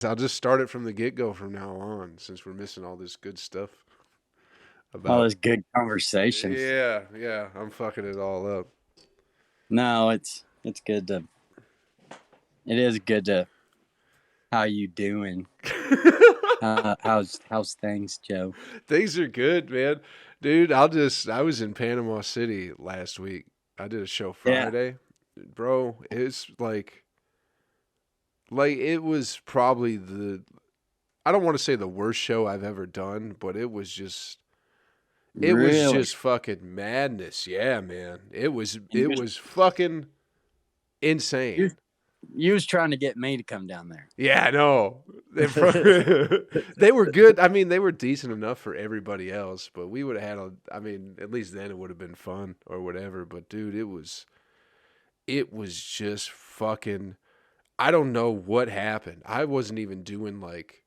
I'll just start it from the get-go from now on, since we're missing all this good stuff All about. this good conversation. Yeah, yeah, I'm fucking it all up. No, it's good to. It is good to. How you doing? How's things, Joe? Things are good, man. Dude, I was in Panama City last week. I did a show Yeah, Friday. Bro, it's like it was probably the I don't want to say the worst show I've ever done, but it was really. just fucking madness. Yeah, man. And It was fucking you insane. you was trying to get me to come down there. Yeah, I know. They were good. I mean, they were decent enough for everybody else, but we would have had I mean, at least then it would have been fun or whatever, but dude, it was just fucking I don't know what happened. I wasn't even doing like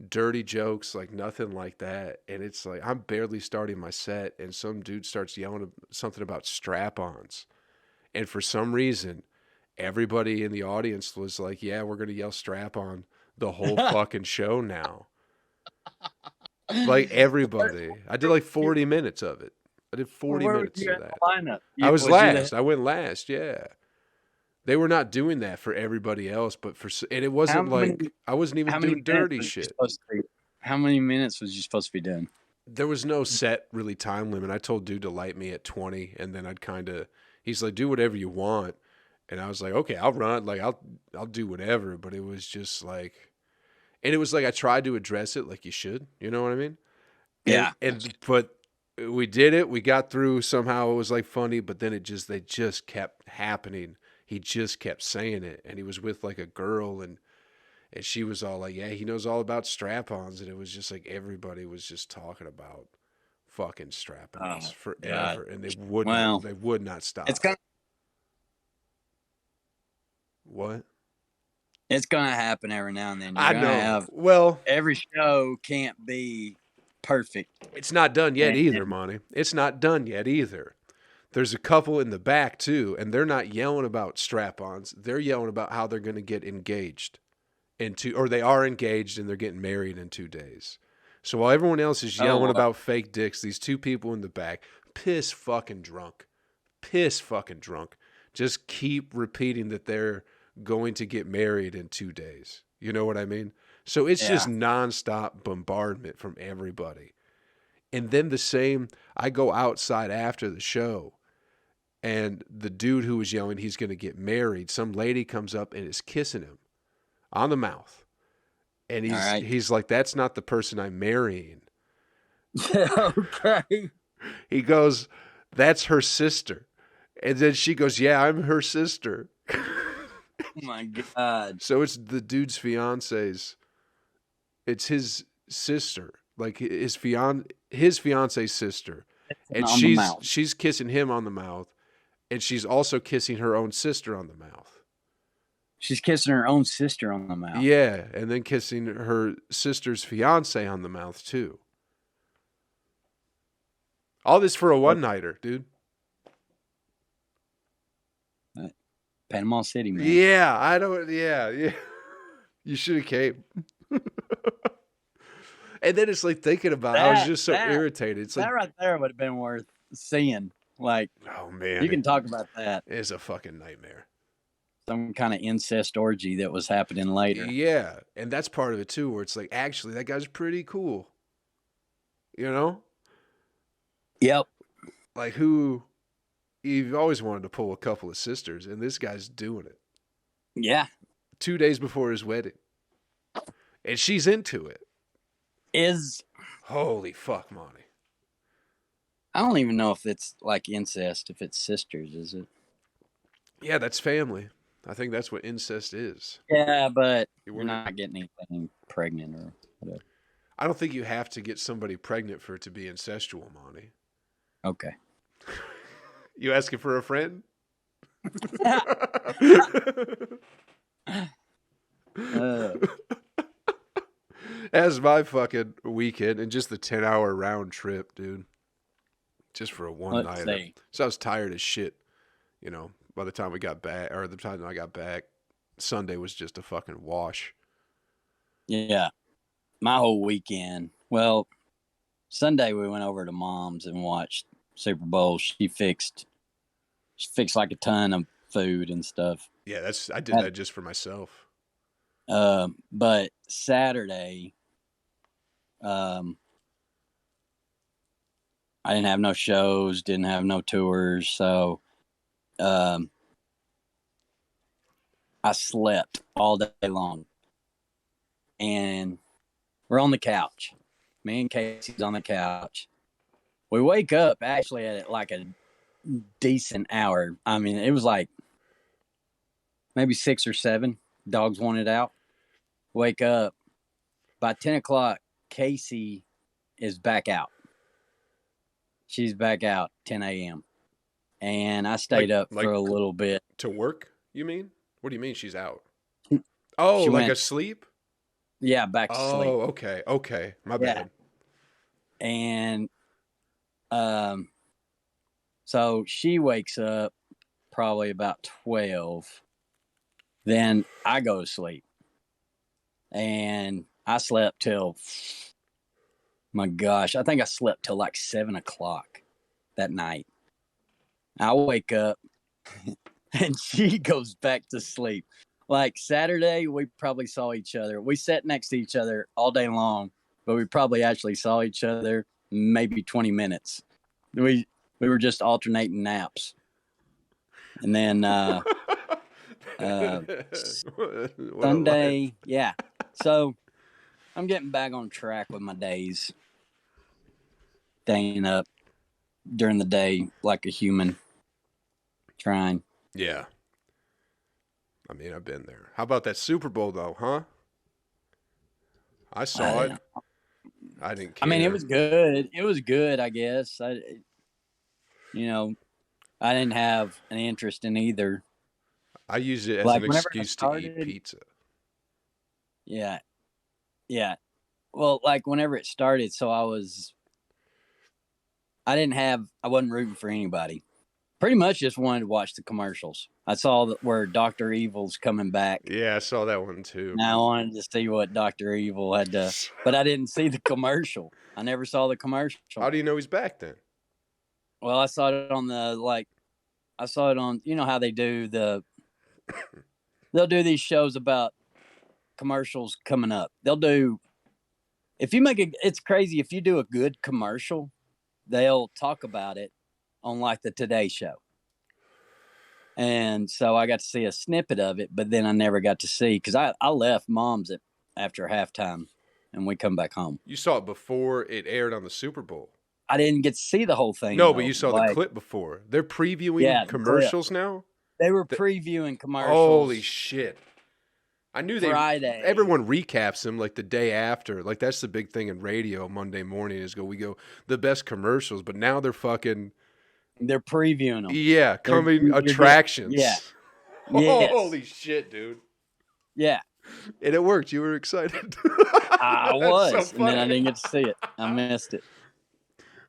dirty jokes, like nothing like that. And it's like I'm barely starting my set, and some dude starts yelling something about strap-ons. And for some reason, everybody in the audience was like, "Yeah, we're gonna yell strap-on the whole fucking show now." Like everybody, I did like 40 minutes of it. I did 40 Where were minutes you of in that. the lineup? I was Was you the last. I went last. Yeah. They were not doing that for everybody else, but and it how wasn't many like I wasn't even how many doing minutes dirty was you shit. supposed to be? How many minutes was you supposed to be doing? There was no set really time limit. I told dude to light me at 20, and then he's like, do whatever you want. And I was like, okay, I'll run. Like I'll do whatever. But it was just like, and it was like, I tried to address it like you should, you know what I mean? Yeah. But we did it. We got through somehow. It was like funny, but then they just kept happening. He just kept saying it. And he was with like a girl, and she was all like, yeah, he knows all about strap-ons. And it was just like everybody was just talking about fucking strap-ons Oh God. forever, and Well, they would not it's stop. gonna What? it's gonna happen every now and then. You're I gonna know. have Well, every show can't be perfect. it's not done yet And either, Monty. It's not done yet either. There's a couple in the back too, and they're not yelling about strap-ons. They're yelling about how they're going to get engaged or they are engaged and they're getting married in 2 days. So while everyone else is yelling oh, about fake dicks, these two people in the back, piss fucking drunk, just keep repeating that they're going to get married in 2 days. You know what I mean? So it's yeah. just nonstop bombardment from everybody. And then I go outside after the show, and the dude who was yelling he's going to get married, some lady comes up and is kissing him on the mouth. And All right. he's like, that's not the person I'm marrying. Okay. He goes, that's her sister. And then she goes, yeah, I'm her sister. Oh my God. So it's the dude's fiance's. It's his sister, like his fiance's sister, and On the mouth. she's kissing him on the mouth, and she's also kissing her own sister on the mouth. She's kissing her own sister on the mouth. Yeah, and then kissing her sister's fiance on the mouth too. All this for a one nighter, dude. Panama City, man. Yeah, I don't. Yeah, yeah. You should have came. And then it's like thinking about. I was just so irritated. It's that like right there would have been worth seeing. Like, oh man, you can talk about that. It's a fucking nightmare. Some kind of incest orgy that was happening later. Yeah, and that's part of it too, where it's like, actually, that guy's pretty cool. You know? Yep. Like you've always wanted to pull a couple of sisters, and this guy's doing it. Yeah. 2 days before his wedding. And she's into it. Holy fuck, Monty. I don't even know if it's like incest, if it's sisters, is it? Yeah, that's family. I think that's what incest is. Yeah, but you're not getting anything pregnant or whatever. I don't think you have to get somebody pregnant for it to be incestual, Monty. Okay. You asking for a friend? As my fucking weekend and just the 10-hour round trip, dude. Just for a one night. So I was tired as shit. You know, by the time we got back, or the time I got back, Sunday was just a fucking wash. Yeah, my whole weekend. Well, Sunday we went over to Mom's and watched Super Bowl. She fixed like a ton of food and stuff. Yeah, I did that just for myself. But Saturday, I didn't have no shows, didn't have no tours, so I slept all day long. And we're on the couch. Me and Casey's on the couch. We wake up actually at like a decent hour. I mean, it was like maybe 6 or 7. Dogs wanted out. Wake up. By 10 o'clock, Casey is back out. She's back out 10 a.m. And I stayed up for a little bit. To work, you mean? What do you mean she's out? Oh, she went asleep? Yeah, back to sleep. Oh, okay. My bad. And so she wakes up probably about 12. Then I go to sleep. And I slept till, my gosh, I think I slept till like 7 o'clock that night. I wake up and she goes back to sleep. Like Saturday, we probably saw each other. We sat next to each other all day long, but we probably actually saw each other maybe 20 minutes. We were just alternating naps. And then Sunday, yeah. So I'm getting back on track with my days. Staying up during the day like a human. Trying. Yeah. I mean, I've been there. How about that Super Bowl, though, huh? I saw it. I didn't care. I mean, it was good. It was good, I guess. I didn't have an interest in either. I used it as an excuse to eat pizza. Yeah. Yeah. Well, like whenever it started, so I wasn't rooting for anybody. Pretty much just wanted to watch the commercials. I saw where Dr. Evil's coming back. Yeah, I saw that one too. Now I wanted to see what Dr. Evil had to, but I didn't see the commercial. I never saw the commercial. How do you know he's back then? Well, I saw it on you know how they'll do these shows about commercials coming up. It's crazy. If you do a good commercial, they'll talk about it on like the Today Show. And so I got to see a snippet of it, but then I never got to see, because I left Mom's after halftime and we come back home. You saw it before it aired on the Super Bowl. I didn't get to see the whole thing. No, but you saw the clip before. They're previewing commercials now? They were previewing commercials. Holy shit. I knew Friday. Everyone recaps them like the day after. Like that's the big thing in radio Monday morning is we go the best commercials, but now they're previewing them. Yeah, coming attractions. Yeah. Holy shit, dude. Yeah. And it worked. You were excited. I was. So and then I didn't get to see it. I missed it.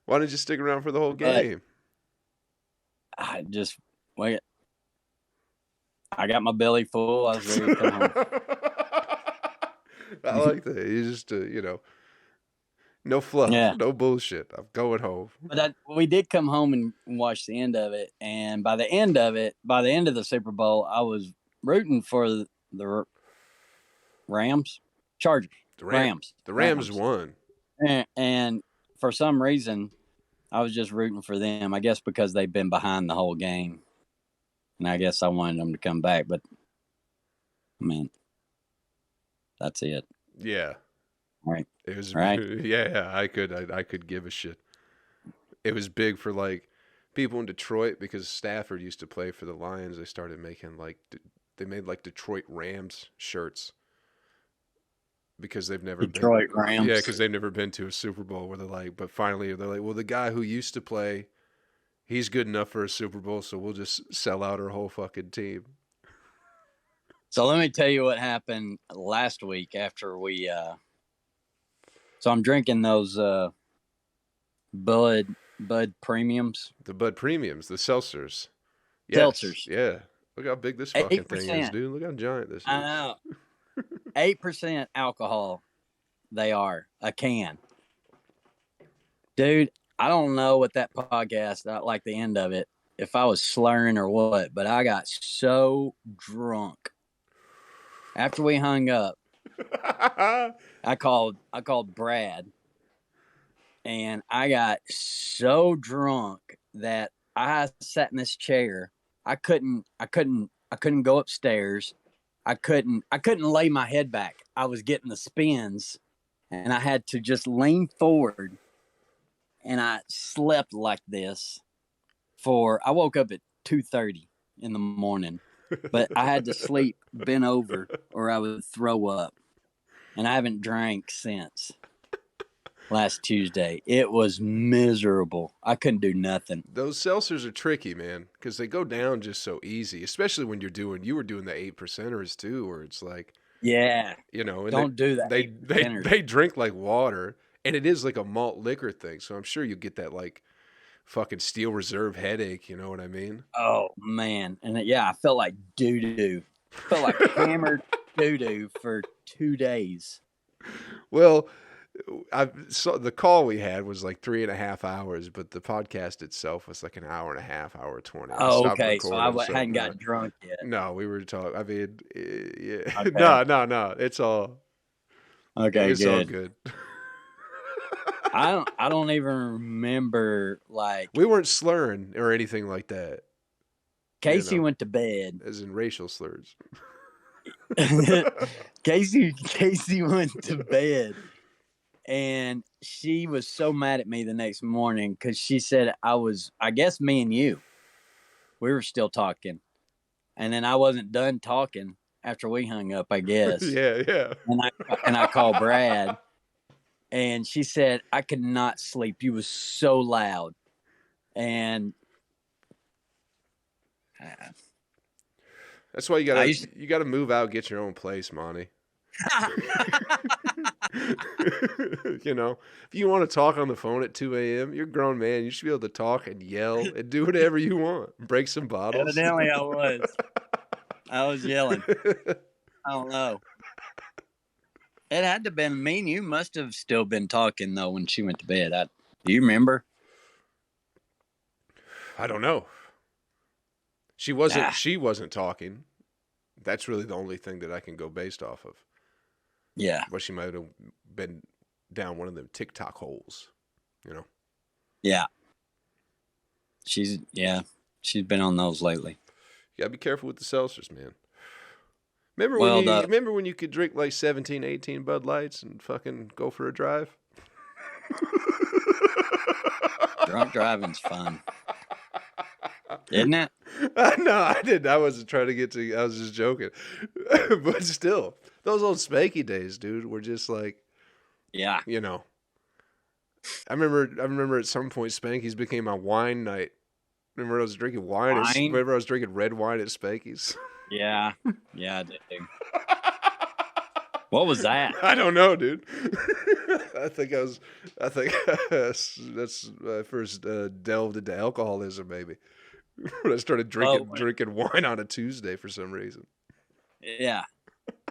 Why didn't you stick around for the whole game? I just wait. I got my belly full. I was ready to come home. I like that. You just, no fluff, no bullshit. I'm going home. But we did come home and watch the end of it. And by the end of the Super Bowl, I was rooting for the Rams, Chargers, Rams. The Rams won. And for some reason, I was just rooting for them. I guess because they've been behind the whole game. And I guess I wanted them to come back, but I mean, that's it. Yeah. Right. It was right. Yeah. I could give a shit. It was big for like people in Detroit because Stafford used to play for the Lions. They started making they made Detroit Rams shirts because they've never Detroit Rams. Yeah, because they've never been to a Super Bowl where they're like, but finally they're like, well, the guy who used to play, he's good enough for a Super Bowl, so we'll just sell out our whole fucking team. So let me tell you what happened last week after we so I'm drinking those Bud Premiums. The Bud Premiums, the seltzers. Yes. Seltzers. Yeah. Look how big this fucking 8%. Thing is, dude. Look how giant this is. I know. 8% alcohol. They are a can. Dude, I don't know what that podcast, like the end of it, if I was slurring or what, but I got so drunk. After we hung up, I called Brad, and I got so drunk that I sat in this chair. I couldn't go upstairs. I couldn't lay my head back. I was getting the spins, and I had to just lean forward, and I slept like this I woke up at 2:30 in the morning, but I had to sleep bent over or I would throw up. And I haven't drank since last Tuesday. It was miserable. I couldn't do nothing. Those seltzers are tricky, man, because they go down just so easy, especially when you were doing the 8%ers too, where it's like, Yeah. you know, and Don't do that. They drink like water, and it is like a malt liquor thing. So I'm sure you get that like fucking Steel Reserve headache. You know what I mean? Oh man, and I felt like doo doo. Felt like hammered doo doo for 2 days. Well, I saw the call we had was like 3.5 hours, but the podcast itself was like an hour and a half, hour 20. Oh, okay. So I hadn't got drunk yet. No, we were talking. I mean, yeah. Okay. No. It's all okay. It's all good. I don't even remember, like, we weren't slurring or anything like that. Casey went to bed. As in racial slurs. Casey went to bed, and she was so mad at me the next morning because she said I guess me and you, we were still talking, and then I wasn't done talking after we hung up, I guess. Yeah. And I called Brad, and she said I could not sleep. You was so loud, and that's why you gotta move out, get your own place, Monty. You know, if you want to talk on the phone at 2 a.m., you're a grown man. You should be able to talk and yell and do whatever you want. Break some bottles. Evidently, I was yelling. I don't know. It had to have been me and you must have still been talking, though, when she went to bed. Do you remember? I don't know. She wasn't talking. That's really the only thing that I can go based off of. Yeah. But she might have been down one of them TikTok holes, you know? Yeah. She's been on those lately. You gotta be careful with the seltzers, man. Remember when you could drink like 17, 18 Bud Lights and fucking go for a drive? Drunk driving's fun. Isn't it? No, I didn't. I wasn't trying to get to. I was just joking. But still, those old Spanky days, dude, were just like, yeah, you know. I remember at some point Spanky's became my wine night. Remember I was drinking wine? Remember I was drinking red wine at Spanky's? Yeah, I did. What was that? I don't know, dude. I think that's when I first delved into alcoholism, maybe. When I started drinking wine on a Tuesday for some reason. Yeah.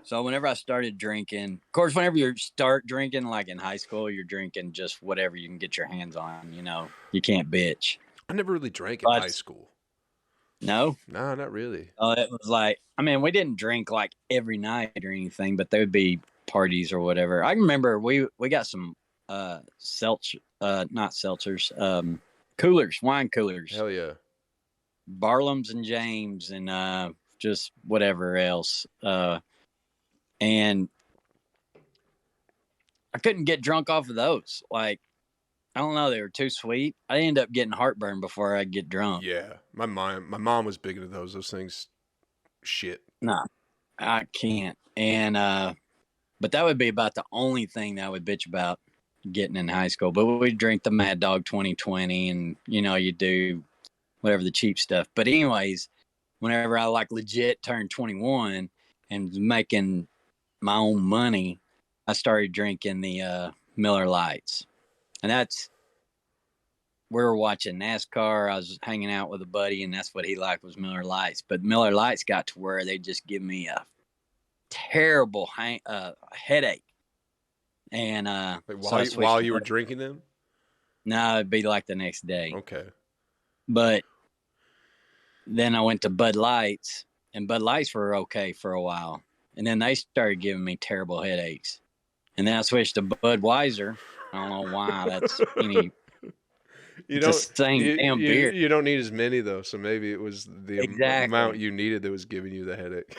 So whenever I started drinking, of course, whenever you start drinking, like in high school, you're drinking just whatever you can get your hands on. You know, you can't bitch. I never really drank in high school. No? No, not really. It was like, I mean, we didn't drink like every night or anything, but there would be parties or whatever. I remember we got some not seltzers, coolers, wine coolers. Hell yeah. Barlums and James and just whatever else. And I couldn't get drunk off of those. Like, I don't know, they were too sweet. I ended up getting heartburn before I get drunk. Yeah, my mom was big into those. Those things, shit. Nah, I can't. And but that would be about the only thing that I would bitch about getting in high school. But we drink the Mad Dog 2020, and you do whatever the cheap stuff. But anyways, whenever I like legit turned 21 and was making my own money, I started drinking the Miller Lights. And we were watching NASCAR. I was hanging out with a buddy, and that's what he liked was Miller Lights. But Miller Lights got to where they just give me terrible headache. And while you were drinking them? No, it'd be like the next day. Okay. But then I went to Bud Lights, and Bud Lights were okay for a while. And then they started giving me terrible headaches. And then I switched to Budweiser. I don't know why. That's any. You don't. The same damn beer. You don't need as many though, so maybe it was the amount you needed that was giving you the headache.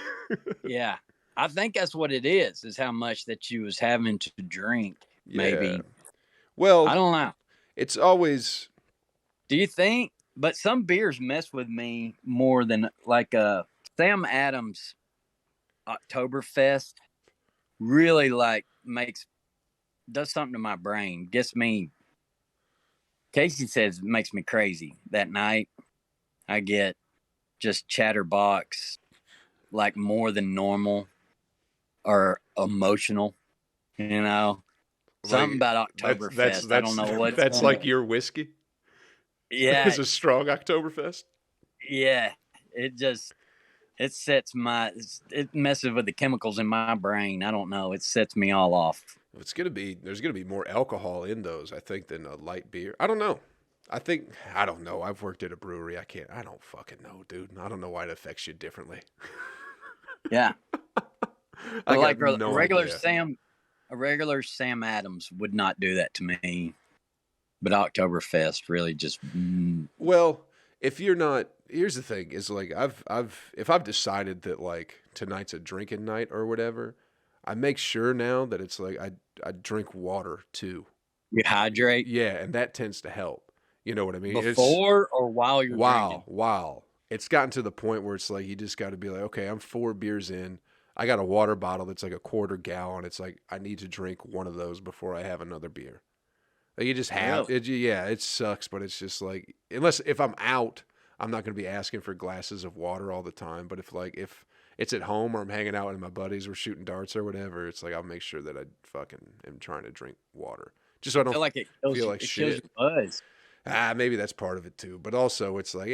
Yeah, I think that's what it is how much that you was having to drink. Maybe. Yeah. Well, I don't know. It's always. Do you think? But some beers mess with me more than like Sam Adams Oktoberfest really like does something to my brain. Gets me. Casey says it makes me crazy. That night, I get just chatterbox, like more than normal, or emotional. You know, something about Oktoberfest. I don't know what. That's like your whiskey. Yeah, it's a strong Oktoberfest. Yeah, it messes with the chemicals in my brain. I don't know. It sets me all off. There's gonna be more alcohol in those, I think, than a light beer. I don't know. I don't know. I've worked at a brewery. I don't fucking know, dude. I don't know why it affects you differently. Yeah. I like a no regular idea. a regular Sam Adams would not do that to me. But Oktoberfest really just. Well, if you're not, here's the thing: is like if I've decided that like tonight's a drinking night or whatever, I make sure now that it's like I drink water too. You hydrate. Yeah, and that tends to help. You know what I mean? Before or while you're drinking? While. It's gotten to the point where it's like you just got to be like, okay, I'm 4 beers in. I got a water bottle that's like a quarter gallon. It's like I need to drink one of those before I have another beer. Like you just have it. Yeah, it sucks, but it's just like if I'm out, I'm not going to be asking for glasses of water all the time. But if it's at home or I'm hanging out with my buddies, we're shooting darts or whatever, it's like I'll make sure that I fucking am trying to drink water, just so I don't feel like it kills, feel like shit. Kills your buzz. Maybe that's part of it too, but also it's like,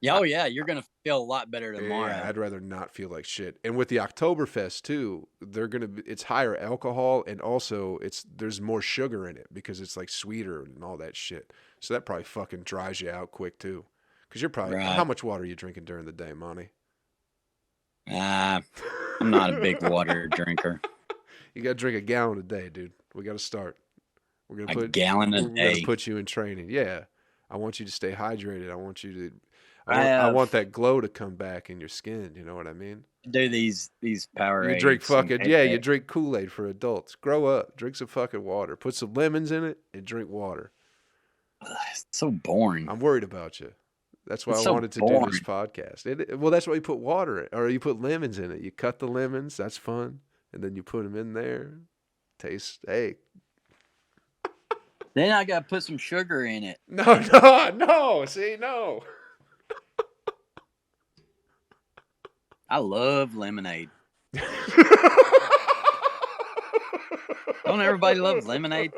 yeah, you're gonna feel a lot better tomorrow. Yeah, I'd rather not feel like shit. And with the Oktoberfest too, it's higher alcohol, and also there's more sugar in it because it's like sweeter and all that shit. So that probably fucking dries you out quick too. Because you're probably how much water are you drinking during the day, Monty? I'm not a big water drinker. You got to drink a gallon a day, dude. We got to start. We're gonna put a gallon a day. We're gonna put you in training. Yeah, I want you to stay hydrated. I want you to. I want that glow to come back in your skin. You know what I mean? Do these Powerades. You drink fucking you drink Kool-Aid for adults. Grow up. Drink some fucking water. Put some lemons in it and drink water. It's so boring. I'm worried about you. That's why I wanted to do this podcast. Well, that's why you put water in, or you put lemons in it. You cut the lemons. That's fun, and then you put them in there. Taste. Hey. Then I got to put some sugar in it. No. See, no. I love lemonade. Don't everybody love lemonade?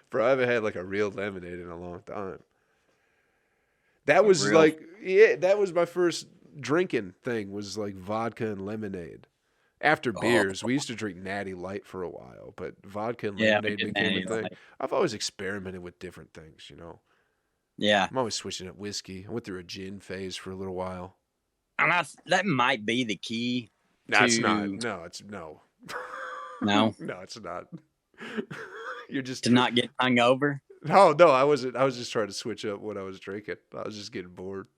Bro, I haven't had like a real lemonade in a long time. That was that was my first drinking thing, was like vodka and lemonade. After beers, we used to drink Natty Light for a while, but vodka and lemonade became a thing. Light. I've always experimented with different things, you know. Yeah. I'm always switching up whiskey. I went through a gin phase for a little while. And that might be the key. It's not. No, it's no. No? No, it's not. You're just to not get hungover? No, I wasn't. I was just trying to switch up what I was drinking. I was just getting bored.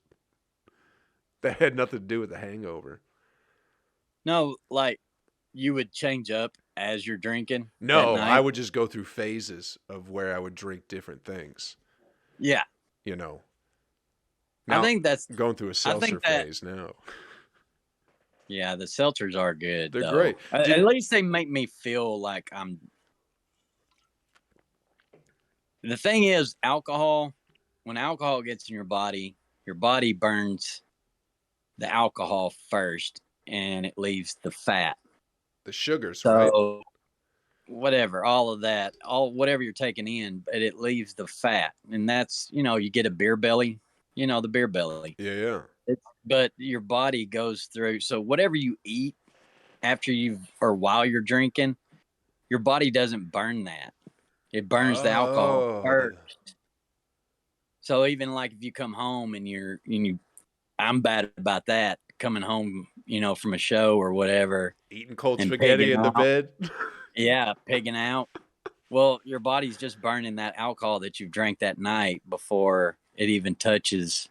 That had nothing to do with the hangover. No, like you would change up as you're drinking? No, I would just go through phases of where I would drink different things. Yeah. You know. Now, I think that's going through a seltzer phase now. Yeah, the seltzers are good. They're great. At least they make me feel like I'm. The thing is, alcohol. When alcohol gets in your body burns the alcohol first, and it leaves the fat. The sugars, right? Whatever, all of that, whatever you're taking in, but it leaves the fat, and that's you get a beer belly. You know, the beer belly. Yeah. But your body goes through. So whatever you eat while you're drinking, your body doesn't burn that. It burns the alcohol Oh. first. So even like if you come home and I'm bad about that, coming home, from a show or whatever. Eating cold spaghetti in the bed. Yeah, pigging out. Well, your body's just burning that alcohol that you drank that night before it even touches.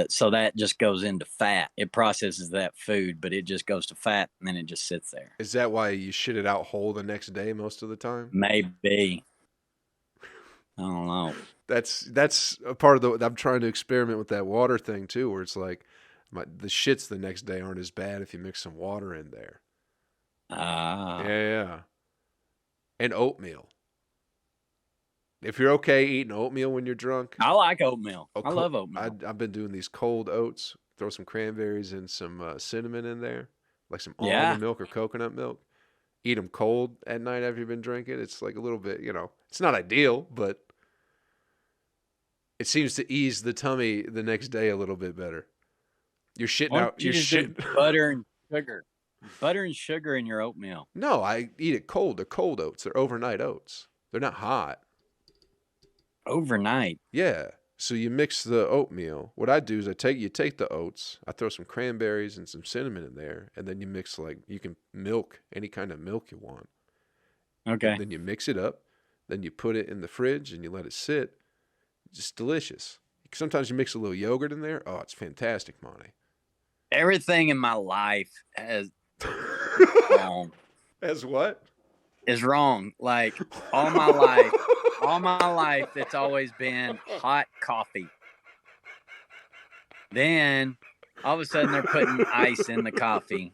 So that just goes into fat. It processes that food, but it just goes to fat, and then it just sits there. Is that why you shit it out whole the next day most of the time? Maybe. I don't know. That's a part of I'm trying to experiment with that water thing too, where it's like the shits the next day aren't as bad if you mix some water in there. Yeah. And oatmeal. If you're okay eating oatmeal when you're drunk. I like oatmeal. I love oatmeal. I've been doing these cold oats. Throw some cranberries and some cinnamon in there. Like some almond milk or coconut milk. Eat them cold at night after you've been drinking. It's like a little bit, it's not ideal, but it seems to ease the tummy the next day a little bit better. You're shitting out. You're shitting butter and sugar. Butter and sugar in your oatmeal. No, I eat it cold. They're cold oats. They're overnight oats. They're not hot. Overnight? Yeah. So you mix the oatmeal. What I do is you take the oats, I throw some cranberries and some cinnamon in there, and then you mix you can milk, any kind of milk you want. Okay. And then you mix it up, then you put it in the fridge and you let it sit. Just delicious. Sometimes you mix a little yogurt in there. Oh, it's fantastic, Monty. Everything in my life has wrong. As what? Is wrong. Like all my life, it's always been hot coffee. Then all of a sudden they're putting ice in the coffee.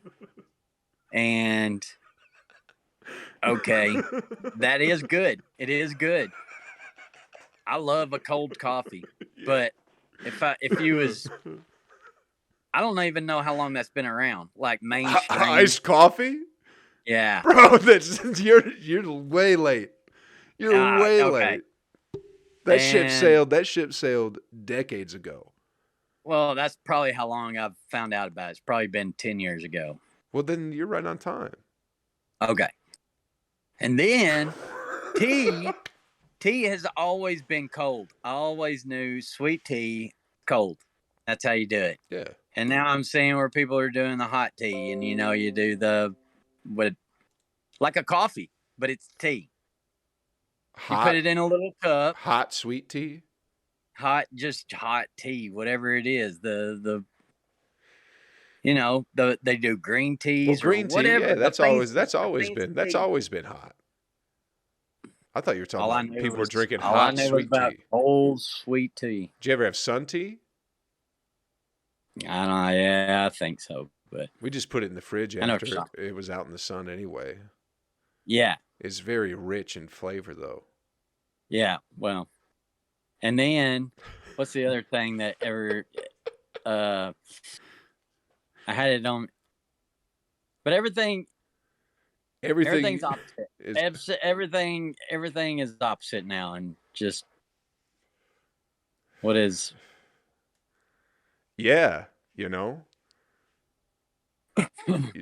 And okay, that is good. It is good. I love a cold coffee, but if you was, I don't even know how long that's been around. Like mainstream iced coffee. Yeah, bro, you're way late. You're way late. That ship sailed decades ago. Well, that's probably how long I've found out about it. It's probably been 10 years ago. Well, then you're right on time. Okay. And then tea has always been cold. I always knew sweet tea, cold. That's how you do it. Yeah. And now I'm seeing where people are doing the hot tea, and you do like a coffee, but it's tea. You put it in a little cup. Hot sweet tea? Just hot tea, whatever it is. They do green teas. Well, green tea, whatever. Yeah, that's always been hot. I thought you were talking about people were drinking hot sweet tea. Old sweet tea. Did you ever have sun tea? I don't know. Yeah, I think so. But we just put it in the fridge after it was out in the sun anyway. Yeah. It's very rich in flavor, though. Yeah, well. And then, what's the other thing that ever... I had it on... But everything's opposite. Everything is opposite now, and just... What is... Yeah, You're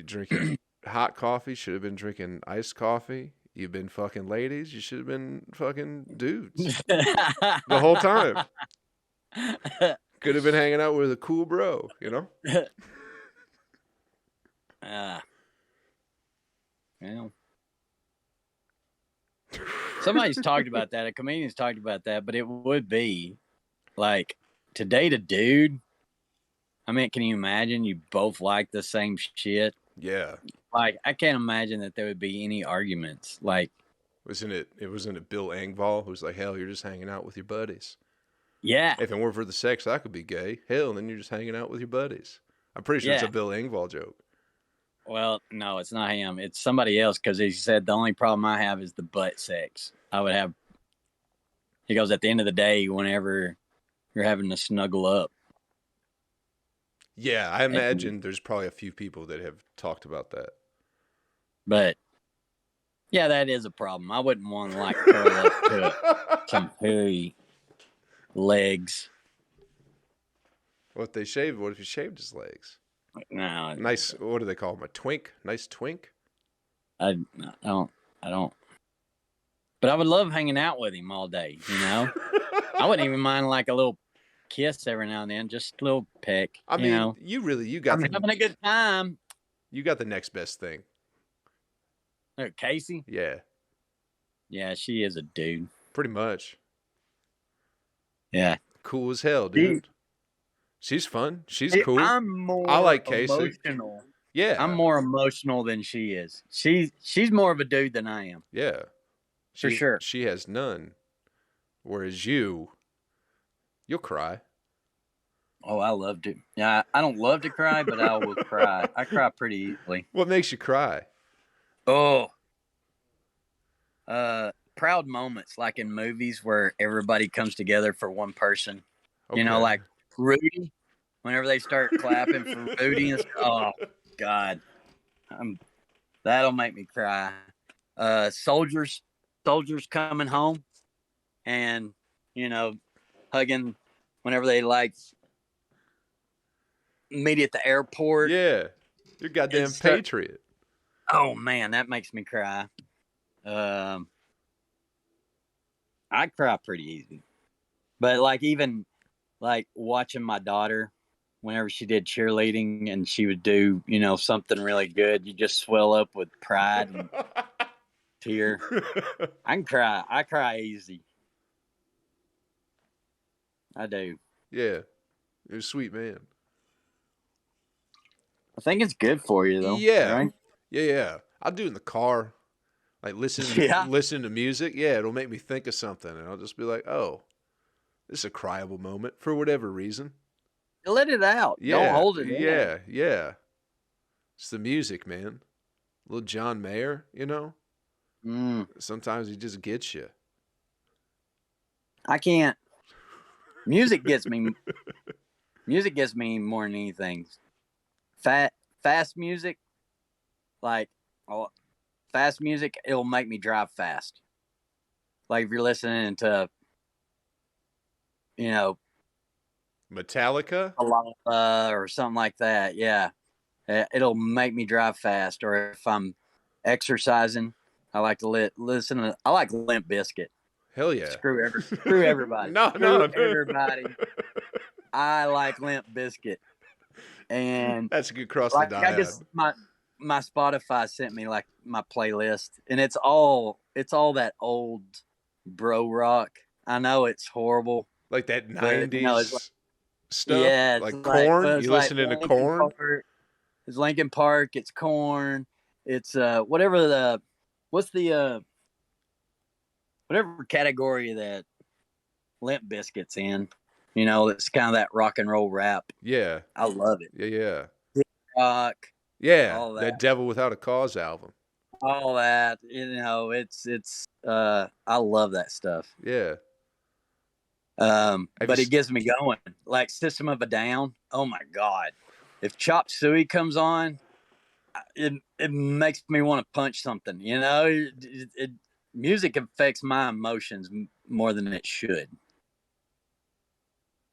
drinking hot coffee, should have been drinking iced coffee. You've been fucking ladies, you should have been fucking dudes. The whole time. Could have been hanging out with a cool bro, Well. Somebody's talked about that. A comedian's talked about that, but it would be like to date a dude. I mean, can you imagine you both like the same shit? Yeah. Like, I can't imagine that there would be any arguments. Like, wasn't it Bill Engvall who's like, hell, you're just hanging out with your buddies. Yeah. If it weren't for the sex, I could be gay. Hell, then you're just hanging out with your buddies. I'm pretty sure it's a Bill Engvall joke. Well, no, it's not him. It's somebody else, because he said the only problem I have is the butt sex. He goes, at the end of the day, whenever you're having to snuggle up. Yeah, I imagine there's probably a few people that have talked about that. But, yeah, that is a problem. I wouldn't want to, curl up to some hairy legs. What if you shaved his legs? No, Nice. What do they call him? A twink? Nice twink. I don't. I don't. But I would love hanging out with him all day. I wouldn't even mind like a little kiss every now and then, just a little peck. I mean, you got I'm having a good time. You got the next best thing. Casey? Yeah. Yeah, she is a dude. Pretty much. Yeah. Cool as hell, dude. She's fun. She's cool. I'm more I like Casey. emotional. Yeah. I'm more emotional than she is. She's more of a dude than I am. Yeah. For sure. She has none. Whereas you'll cry. Oh, I love to. Yeah, I don't love to cry, but I will cry. I cry pretty easily. What makes you cry? Oh. Proud moments, like in movies where everybody comes together for one person. Okay. Like Rudy, whenever they start clapping for Rudy, oh God, that'll make me cry. Soldiers coming home, and hugging whenever they like meet at the airport. Yeah, you're goddamn patriot. Oh man, that makes me cry. I cry pretty easy, but like even like watching my daughter whenever she did cheerleading and she would do something really good, you just swell up with pride and tear. I cry easy. I do. Yeah, you're a sweet man. I think it's good for you though. Yeah, right? Yeah. I'll do it in the car. Like listen to music. Yeah, it'll make me think of something, and I'll just be like, "Oh, this is a cryable moment for whatever reason." Let it out. Yeah, don't hold it in. Yeah. It's the music, man. Little John Mayer, Sometimes he just gets you. I can't. Music gets me. Music gets me more than anything. Fast music, like. Fast music, it'll make me drive fast. Like if you're listening to, Metallica, or something like that. Yeah, it'll make me drive fast. Or if I'm exercising, I like to listen to. I like Limp Bizkit. Hell yeah! Screw everybody. No. Everybody. I like Limp Bizkit, and that's a good cross the dial. My Spotify sent me like my playlist, and it's all that old bro rock. I know it's horrible, like that 90s stuff. Yeah, like Korn. You listening to Korn? It's Linkin Park. It's Korn. It's whatever category that Limp Bizkit's in. It's kind of that rock and roll rap. Yeah, I love it. Yeah. Rock. Yeah, that Devil Without a Cause album. All that, it's I love that stuff. Yeah. But it gets me going. Like System of a Down. Oh my God. If Chop Suey comes on, it makes me want to punch something, music affects my emotions more than it should.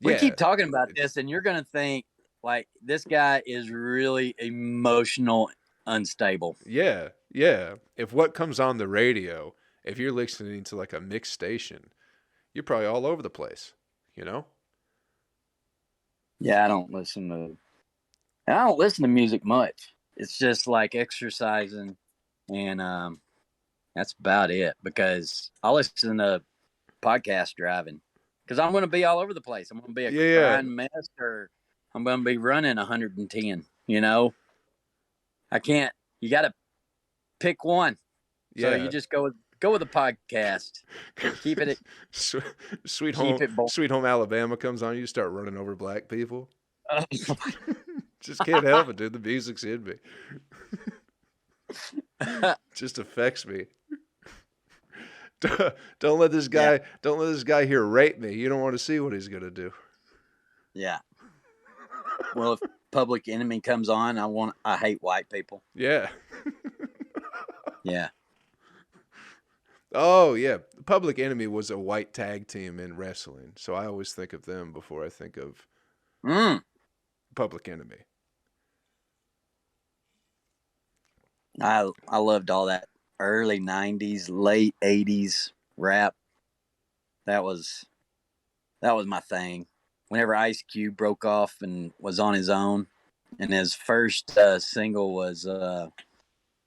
We keep talking about this and you're going to think, like, this guy is really emotional, unstable. Yeah. If what comes on the radio, if you're listening to like a mixed station, you're probably all over the place, Yeah, I don't listen to music much. It's just like exercising, and that's about it. Because I listen to podcast driving, because I'm going to be all over the place. I'm going to be a crying mess, or I'm going to be running 110, I can't, you got to pick one. So you just go with a podcast. Keep it Sweet Home Alabama comes on, you start running over black people. Just can't help it, dude. The music's in me. Just affects me. Don't let this guy here rape me. You don't want to see what he's gonna do. Yeah. Well, if Public Enemy comes on, I hate white people. Yeah. Yeah. Oh yeah, Public Enemy was a white tag team in wrestling, so I always think of them before I think of Public Enemy. I loved all that early '90s, late '80s rap. That was my thing. Whenever Ice Cube broke off and was on his own, and his first single was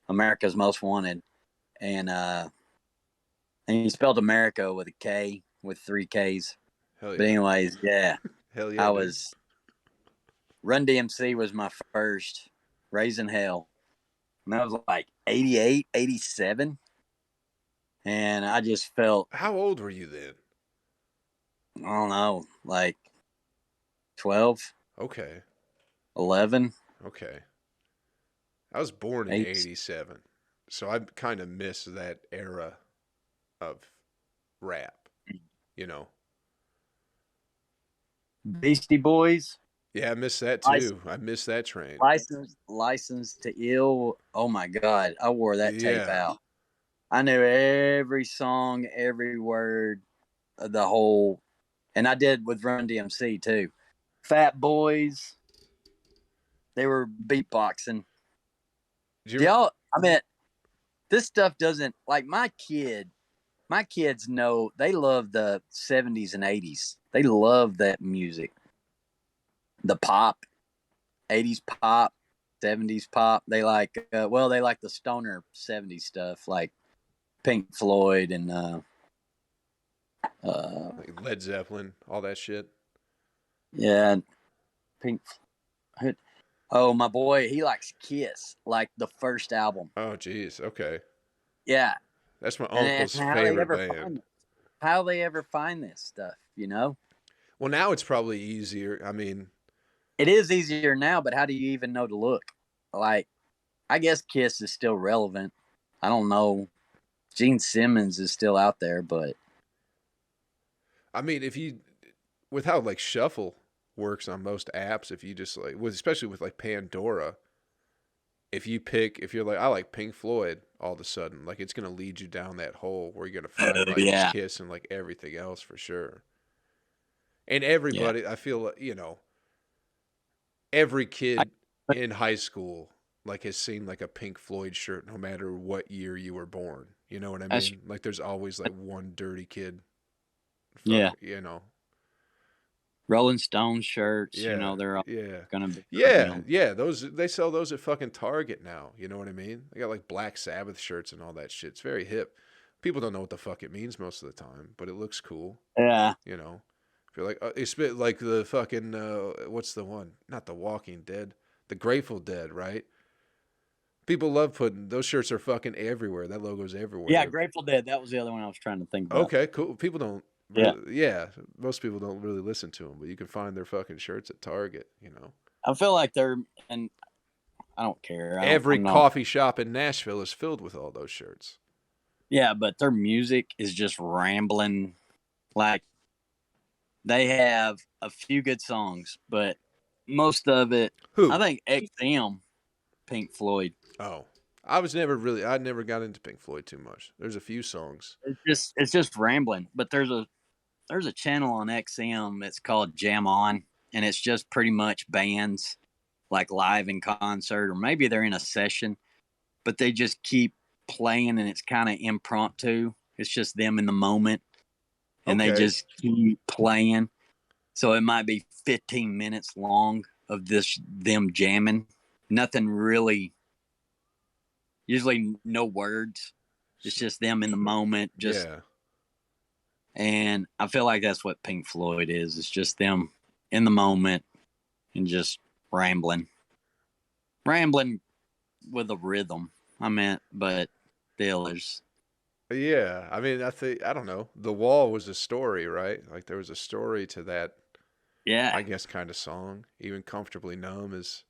"America's Most Wanted," and he spelled America with a K, with 3 Ks. Hell But yeah. anyways, yeah, Hell yeah, I dude. was Run DMC was my first. Raising Hell, and that was like 88, 87. And I just felt, How old were you then? I don't know, like 12, Okay. 11, Okay. I was born in 8. '87, so I kind of miss that era of rap. You know. Beastie Boys, Yeah, I miss that too. I miss that train. License to Ill. Oh my God, I wore that tape Yeah. out. I knew every song, every word, the whole, and I did with Run DMC too. Fat Boys, they were beatboxing. Did you Do ever, y'all? I mean, this stuff doesn't like my kid. My kids know they love the '70s and '80s. They love that music, the pop, '80s pop, '70s pop. They like, they like the stoner '70s stuff, like Pink Floyd and uh, like Led Zeppelin, all that shit? yeah, Pink. Oh, my boy, he likes Kiss, like the first album. Oh, geez. Okay. Yeah, That's my and uncle's how they favorite ever band. find how they ever find this stuff, you know? Well, now it's probably easier. I mean, It is easier now, but how do you even know to look? Like, I guess Kiss is still relevant. I don't know. Gene Simmons is still out there, but if you, with how like shuffle works on most apps, if you just like, with especially with like Pandora, if you're like, I like Pink Floyd, all of a sudden, like it's gonna lead you down that hole where you're gonna find like yeah, Kiss and like everything else for sure. And yeah. everybody, I feel, every I, kid in high school like has seen like a Pink Floyd shirt, no matter what year you were born. You know what I that's, mean? Like there's always like one dirty kid. Fuck, yeah. you know. Rolling Stone shirts, Yeah, they're all yeah, gonna be yeah, around. yeah. Those they sell those at fucking Target now. You know what I mean? They got like Black Sabbath shirts and all that shit. It's very hip. People don't know what the fuck it means most of the time, but it looks cool. Yeah, You know, if you're like, it's bit like the fucking what's the one? Not the Walking Dead, the Grateful Dead, right? People love putting those shirts are fucking everywhere. That logo's yeah. everywhere. Grateful Dead. That was the other one I was trying to think about. Okay, cool. People don't Yeah, really, yeah, most people don't really listen to them, but you can find their fucking shirts at Target. You know, I feel like they're, and I don't care. I don't. every I'm not. coffee shop in Nashville is filled with all those shirts. Yeah, but their music is just rambling. Like they have a few good songs, but most of it, I Who? think XM, Pink Floyd. Oh, I never got into Pink Floyd too much. There's a few songs. It's just rambling. But there's a channel on XM that's called Jam On, and it's just pretty much bands like live in concert, or maybe they're in a session, but they just keep playing, and it's kind of impromptu. It's just them in the moment, and they Okay. just keep playing. So it might be 15 minutes long of this them jamming. Nothing really, usually no words. It's just them in the moment, just, Yeah. and I feel like that's what Pink Floyd is. It's just them in the moment and just rambling. Rambling with a rhythm. I meant, but still there's, Yeah. I think I don't know. The Wall was a story, right? Like there was a story to that, yeah. I guess, kind of song. Even Comfortably Numb is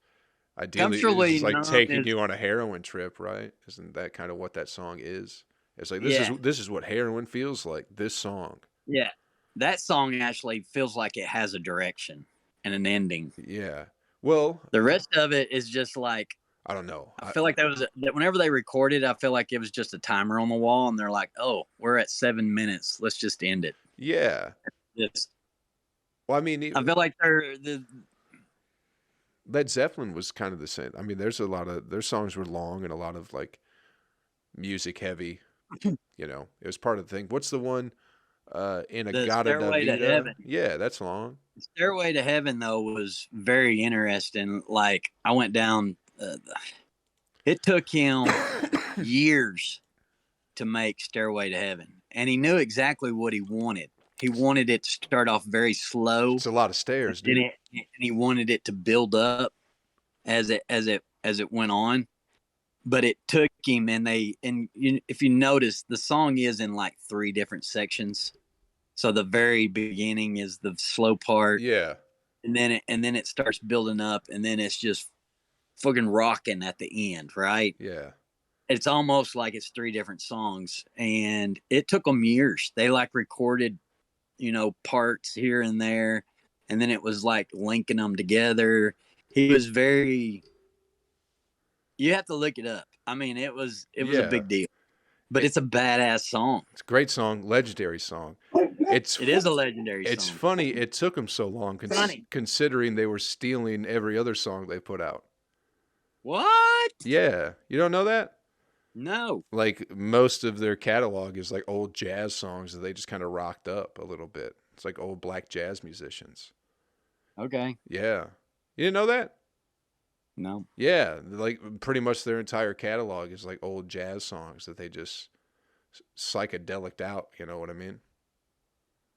ideally is Comfortably just like numb taking is, you on a heroin trip, right? Isn't that kind of what that song is? It's like yeah, this is what heroin feels like. This song. yeah. That song actually feels like it has a direction and an ending. Yeah. Well, The rest of it is just like, I don't know. I feel like that whenever they recorded, I feel like it was just a timer on the wall, and they're like, "Oh, we're at 7 minutes. Let's just end it." Yeah. It's, Well, I feel like they're Led Zeppelin was kind of the same. I mean, their songs were long and a lot of like music heavy. You know, it was part of the thing. What's the one? In a The Gata da Stairway to Vida. Heaven. Yeah, that's long. Stairway to Heaven though was very interesting. Like I went down. It took him years to make Stairway to Heaven, and he knew exactly what he wanted. He wanted it to start off very slow, It's a lot of stairs, dude. and he wanted it to build up as it went on. But it took him, if you notice, the song is in like 3 different sections. So the very beginning is the slow part, Yeah. and then it starts building up, and then it's just fucking rocking at the end, right? Yeah. It's almost like it's 3 different songs, and it took them years. They like recorded, parts here and there, and then it was like linking them together. He was very. You have to look it up. I mean, it was a big deal, but it's a badass song. It's a great song, legendary song. It is a legendary song. It's funny it took them so long considering they were stealing every other song they put out. What? Yeah. You don't know that? No. Like most of their catalog is like old jazz songs that they just kind of rocked up a little bit. It's like old black jazz musicians. Okay. Yeah. You didn't know that? No. Yeah, like pretty much their entire catalog is like old jazz songs that they just psychedelic out, you know what I mean?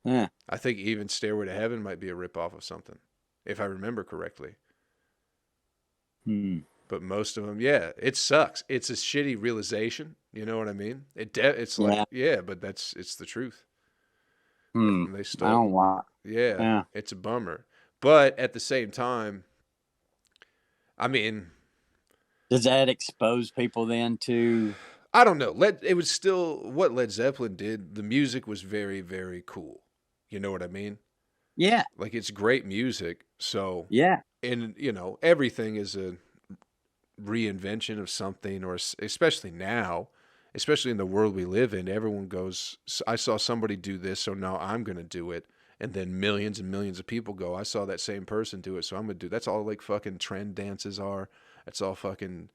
Yeah. I think even Stairway to Heaven might be a ripoff of something, if I remember correctly. But most of them, yeah, it sucks. It's a shitty realization, you know what I mean? It's like, yeah, but it's the truth. They stole. I don't want. Yeah, it's a bummer. But at the same time, I mean, does that expose people then to? I don't know. It was still what Led Zeppelin did. The music was very, very cool. You know what I mean? Yeah. Like it's great music. So yeah, and everything is a reinvention of something, or especially now, especially in the world we live in, everyone goes, I saw somebody do this, so now I'm going to do it. And then millions and millions of people go, I saw that same person do it, so I'm going to do. That's all like fucking trend dances are. That's all fucking,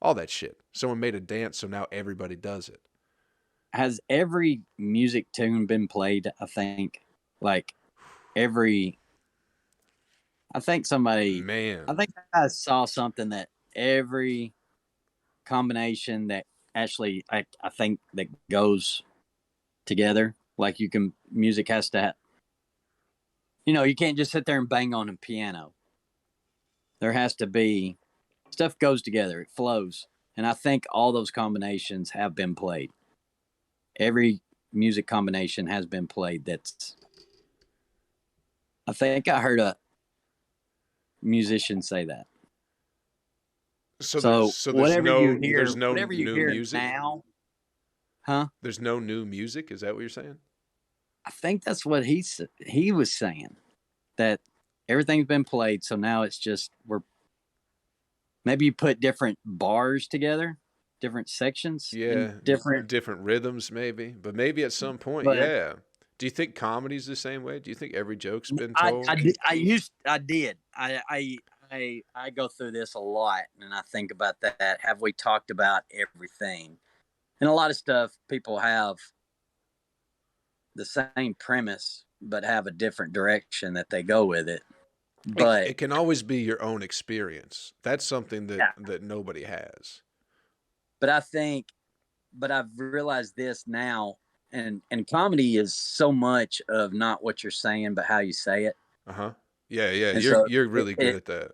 all that shit. Someone made a dance, so now everybody does it. Has every music tune been played? I think, like every. I think somebody. Man. I think I saw something that every combination that actually I think that goes together. Like music has to. You can't just sit there and bang on a piano. There has to be stuff goes together. It flows. And I think all those combinations have been played. Every music combination has been played. I think I heard a musician say that. So whatever you hear, there's no whatever you new hear music now, huh? There's no new music. Is that what you're saying? I think that's what he was saying. That everything's been played, so now it's just maybe you put different bars together, different sections, yeah, different rhythms, maybe. But maybe at some point, yeah. Do you think comedy's the same way? Do you think every joke's been told? I did. I go through this a lot, and I think about that. Have we talked about everything? And a lot of stuff people have the same premise, but have a different direction that they go with it. But it can always be your own experience. That's something that nobody has. But I've realized this now, and comedy is so much of not what you're saying, but how you say it. Yeah. And you're really good at that.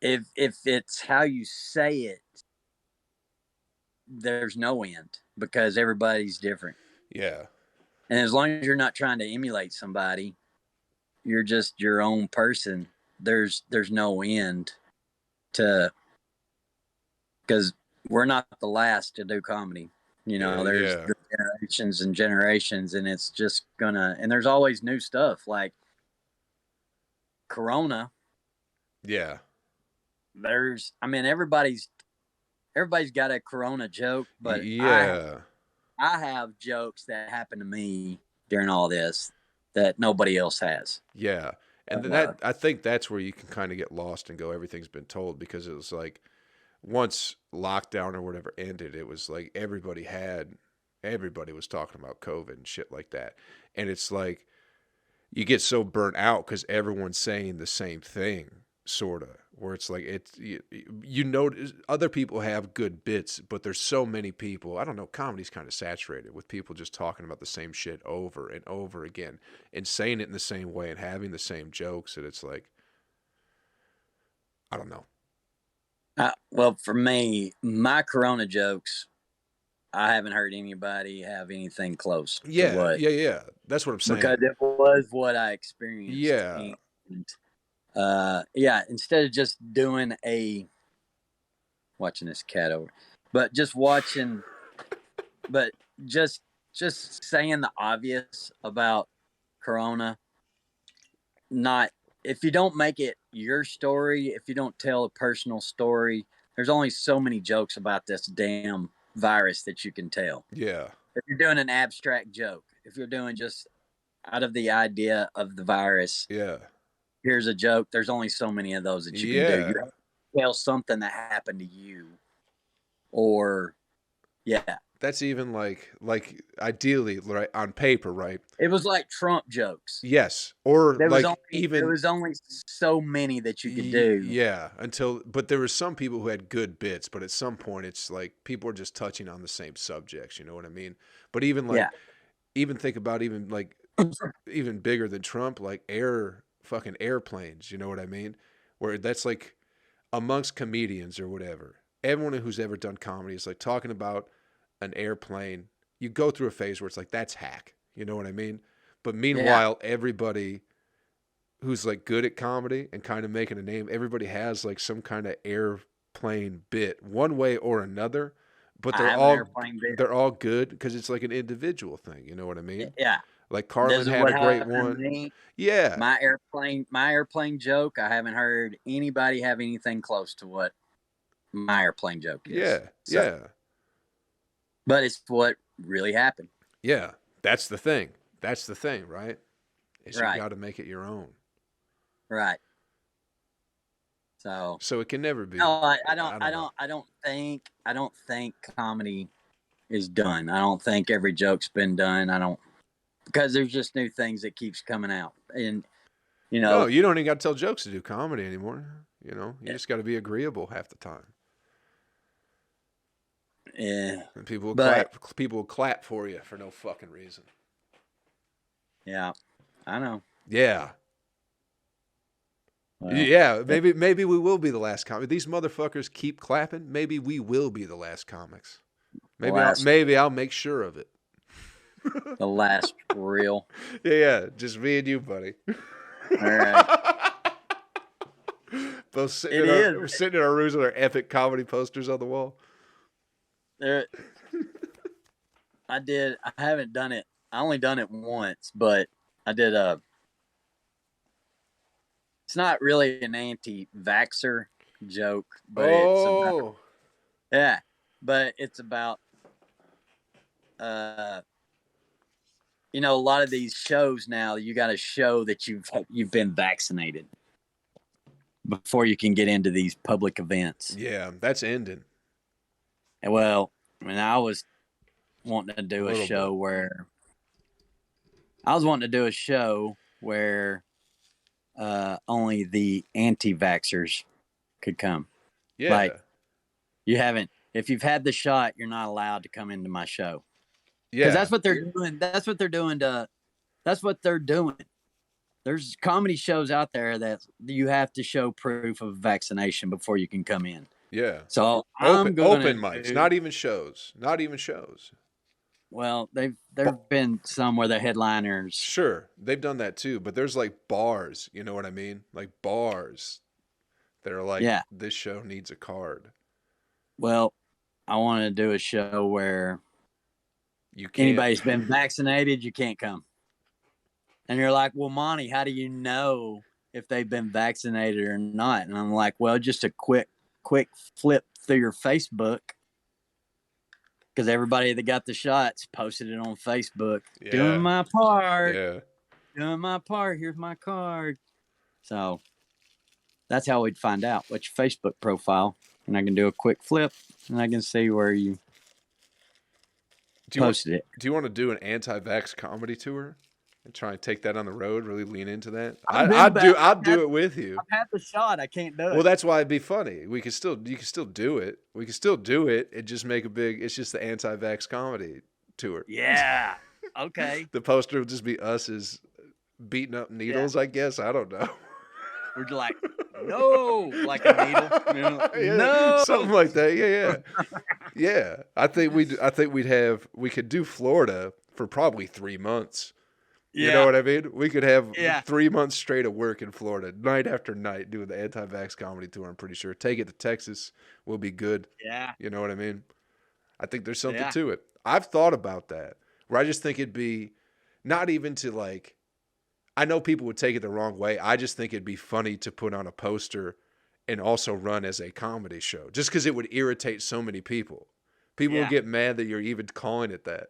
If it's how you say it, there's no end because everybody's different. Yeah. And as long as you're not trying to emulate somebody, you're just your own person. There's no end to, because we're not the last to do comedy. There's generations and generations, and it's just and there's always new stuff like Corona. Yeah. Everybody's got a Corona joke, but yeah. I have jokes that happen to me during all this that nobody else has. Yeah. And that I think that's where you can kind of get lost and go, everything's been told, because it was like once lockdown or whatever ended, it was like everybody was talking about COVID and shit like that. And it's like you get so burnt out because everyone's saying the same thing, sort of, where it's like you know, other people have good bits, but there's so many people. I don't know, comedy's kind of saturated with people just talking about the same shit over and over again and saying it in the same way and having the same jokes, and it's like, I don't know. Well, for me, my Corona jokes, I haven't heard anybody have anything close to what. Yeah. That's what I'm saying. Because it was what I experienced. Yeah. And, instead of just doing watching this cat over, but just watching, but just saying the obvious about Corona, not, if you don't make it your story, if you don't tell a personal story, there's only so many jokes about this damn virus that you can tell. Yeah. If you're doing an abstract joke, if you're doing just out of the idea of the virus, yeah, here's a joke, there's only so many of those that you can do. You have to tell something that happened to you, or that's even like ideally, right, on paper, right? It was like Trump jokes. Yes, or there was only so many that you could do. Yeah, but there were some people who had good bits, but at some point it's like people are just touching on the same subjects. You know what I mean? But even even think about even like even bigger than Trump, like fucking airplanes. You know what I mean? Where that's like amongst comedians or whatever. Everyone who's ever done comedy is like talking about an airplane. You go through a phase where it's like, that's hack. You know what I mean? But meanwhile, everybody who's like good at comedy and kind of making a name, everybody has like some kind of airplane bit one way or another, but they're all good because it's like an individual thing. You know what I mean? Yeah. Like Carlin had a great one. Yeah. My airplane joke, I haven't heard anybody have anything close to what my airplane joke is. Yeah. But it's what really happened. Yeah. That's the thing. Right? Is you got to make it your own. Right. So it can never be. No, I don't think comedy is done. I don't think every joke's been done. Because there's just new things that keeps coming out. And no, you don't even got to tell jokes to do comedy anymore. You know, you just got to be agreeable half the time. Yeah. And people will clap for you for no fucking reason. Yeah. I know. Yeah. Well, yeah, maybe we will be the last comic. These motherfuckers keep clapping. Maybe we will be the last comics. Maybe I'll make sure of it. The last reel. Yeah, just me and you, buddy. All right. Both we're sitting in our rooms with our epic comedy posters on the wall. I haven't done it. I only done it once, but I did it's not really an anti-vaxxer joke, but it's about a lot of these shows now, you got to show that you've been vaccinated before you can get into these public events. Yeah, that's ending. Well, I mean, I was wanting to do a show where only the anti-vaxxers could come. Yeah. Like, if you've had the shot, you're not allowed to come into my show. Yeah. Because that's what they're doing. That's what they're doing. There's comedy shows out there that you have to show proof of vaccination before you can come in. Yeah. So open mics, not even shows. Well, there've been some where the headliners. Sure, they've done that too, but there's like bars. You know what I mean? Like bars that are like, this show needs a card. Well, I want to do a show where anybody's been vaccinated, you can't come. And you're like, well, Monty, how do you know if they've been vaccinated or not? And I'm like, well, just a quick flip through your Facebook. Because everybody that got the shots posted it on Facebook. Yeah. Doing my part. Yeah. Doing my part. Here's my card. So that's how we'd find out what's your Facebook profile. And I can do a quick flip and I can see where you posted it. Do you want to do an anti-vax comedy tour and try and take that on the road? Really lean into that. I'd do it with you. I've had the shot. I can't do it. Well, that's why it'd be funny. You can still do it. We can still do it and just make it's just the anti-vax comedy tour. Yeah. Okay. The poster will just be us as beating up needles, I guess. I don't know. We're just like, no, like a needle. Yeah, no. Something like that. Yeah. Yeah. I think we could do Florida for probably 3 months. You know what I mean? We could have 3 months straight of work in Florida, night after night, doing the anti-vax comedy tour, I'm pretty sure. Take it to Texas, we'll be good. Yeah. You know what I mean? I think there's something to it. I've thought about that, where I just think it'd be not even to like, I know people would take it the wrong way. I just think it'd be funny to put on a poster and also run as a comedy show, just because it would irritate so many people. People would get mad that you're even calling it that.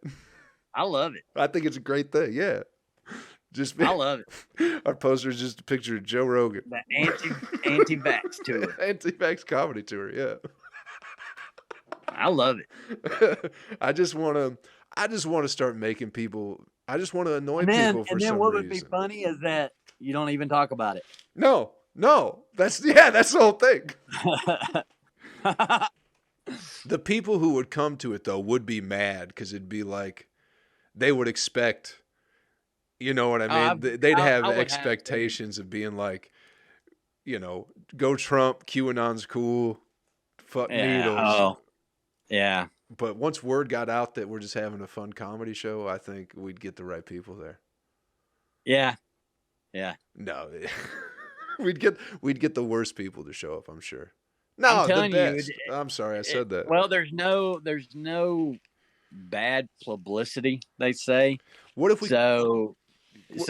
I love it. I think it's a great thing. Yeah. I love it. Our poster is just a picture of Joe Rogan. The anti-vax tour. Anti-vax comedy tour, yeah. I love it. I just want to start making people. I just want to annoy people for some reason. And then what would be funny is that you don't even talk about it. No. That's the whole thing. The people who would come to it though would be mad because it'd be like they would expect. You know what I mean? They'd have expectations of being like, go Trump, QAnon's cool, fuck needles. Oh, yeah. But once word got out that we're just having a fun comedy show, I think we'd get the right people there. Yeah. No, we'd get the worst people to show up. I'm sure. No, I'm telling the best. I'm sorry, I said that. Well, there's no bad publicity. They say. What if we? So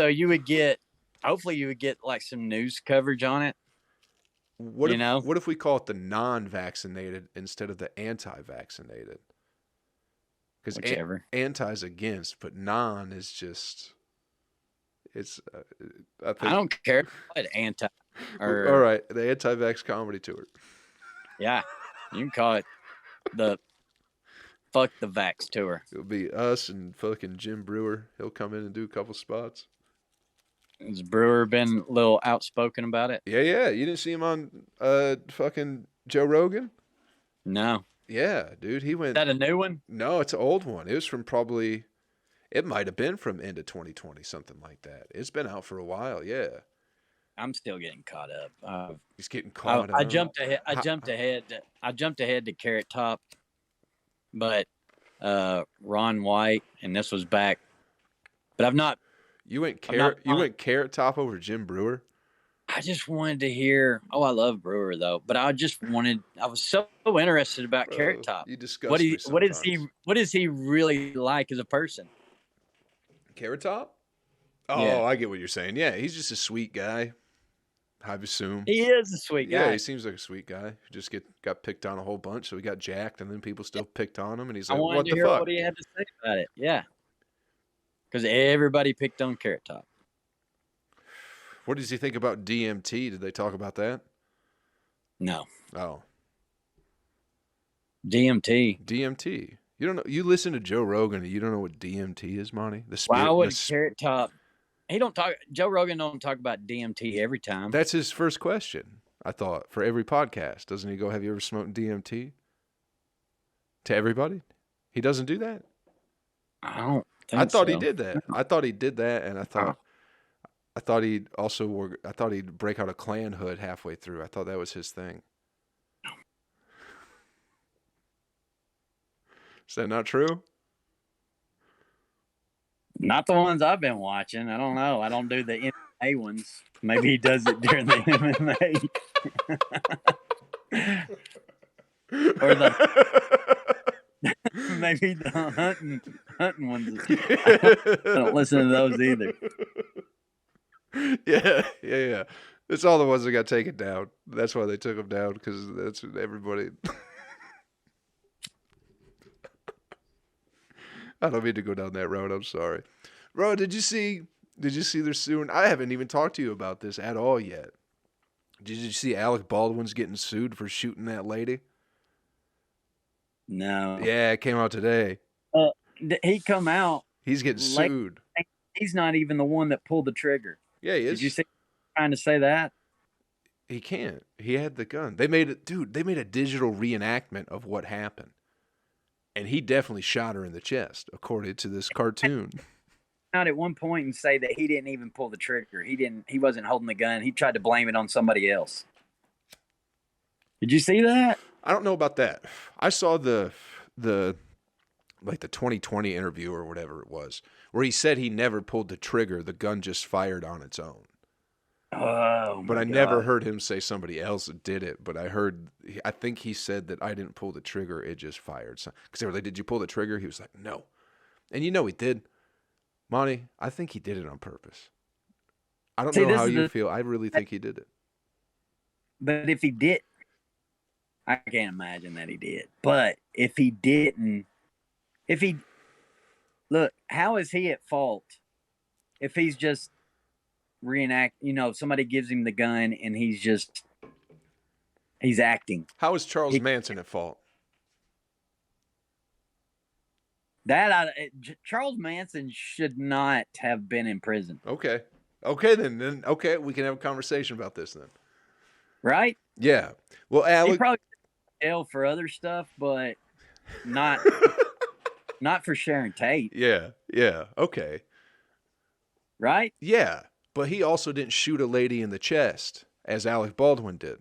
you would get. Hopefully, you would get like some news coverage on it. What if we call it the non-vaccinated instead of the anti-vaccinated? Because anti is against, but non is just. It's. I don't care. Anti. All right, the anti-vax comedy tour. Yeah, you can call it the fuck the vax tour. It'll be us and fucking Jim Brewer. He'll come in and do a couple spots. Has Brewer been a little outspoken about it? Yeah. You didn't see him on fucking Joe Rogan? No. Yeah, dude. He went. Is that a new one? No, it's an old one. It was from probably. It might have been from end of 2020, something like that. It's been out for a while. Yeah. I'm still getting caught up. He's getting caught up. I jumped ahead. I jumped ahead to Carrot Top, but Ron White, and this was back. But I've not. You went Carrot Top over Jim Brewer? I just wanted to hear. Oh, I love Brewer though, but I was so interested about Carrot Top. You discussed me sometimes. What is he really like as a person? Carrot Top? Oh, yeah. I get what you're saying. Yeah, he's just a sweet guy. I assume he is a sweet guy. Yeah, he seems like a sweet guy. He just got picked on a whole bunch, so he got jacked, and then people still picked on him, and he's like, "What the fuck?" I wanted to hear what he had to say about it. Yeah, because everybody picked on Carrot Top. What does he think about DMT? Did they talk about that? No. Oh. DMT. You don't know? You listen to Joe Rogan, and you don't know what DMT is, Monty? Why would Carrot Top? He don't talk. Joe Rogan don't talk about DMT every time. That's his first question, I thought, for every podcast. Doesn't he go, "Have you ever smoked DMT?" To everybody? He doesn't do that? I don't think I thought he did that. I thought he did that, and I thought he'd break out a Klan hood halfway through. I thought that was his thing. Is that not true? Not the ones I've been watching. I don't know. I don't do the MMA ones. Maybe he does it during the MMA. Or maybe the hunting ones. I don't listen to those either. Yeah. It's all the ones that got taken down. That's why they took them down, because that's everybody. I don't mean to go down that road. I'm sorry. Bro, did you see Did you see they're suing? I haven't even talked to you about this at all yet. Did you see Alec Baldwin's getting sued for shooting that lady? No. Yeah, it came out today. He come out He's getting late. sued. He's not even the one that pulled the trigger. Yeah, he is. Did you see trying to say that? He can't. He had the gun. They made it, dude. They made a digital reenactment of what happened, and he definitely shot her in the chest, according to this cartoon. Out at one point and say that he didn't even pull the trigger. He wasn't holding the gun. He tried to blame it on somebody else. Did you see that? I don't know about that. I saw the 2020 interview or whatever it was, where he said he never pulled the trigger. The gun just fired on its own. Oh, but I never heard him say somebody else did it. But I think he said that I didn't pull the trigger. It just fired. Because they were like, "Did you pull the trigger?" He was like, "No." And he did. Monty, I think he did it on purpose. I don't know how you feel. I really think he did it. But if he did, I can't imagine that he did. But if he didn't, look, how is he at fault if he's just somebody gives him the gun and he's acting. How is Charles Manson at fault? Charles Manson should not have been in prison. Okay, then we can have a conversation about this then. Right? Yeah. Well, Alec, he probably in jail for other stuff, but not not for sharing tape. Yeah. Okay. Right? Yeah. But he also didn't shoot a lady in the chest, as Alec Baldwin did.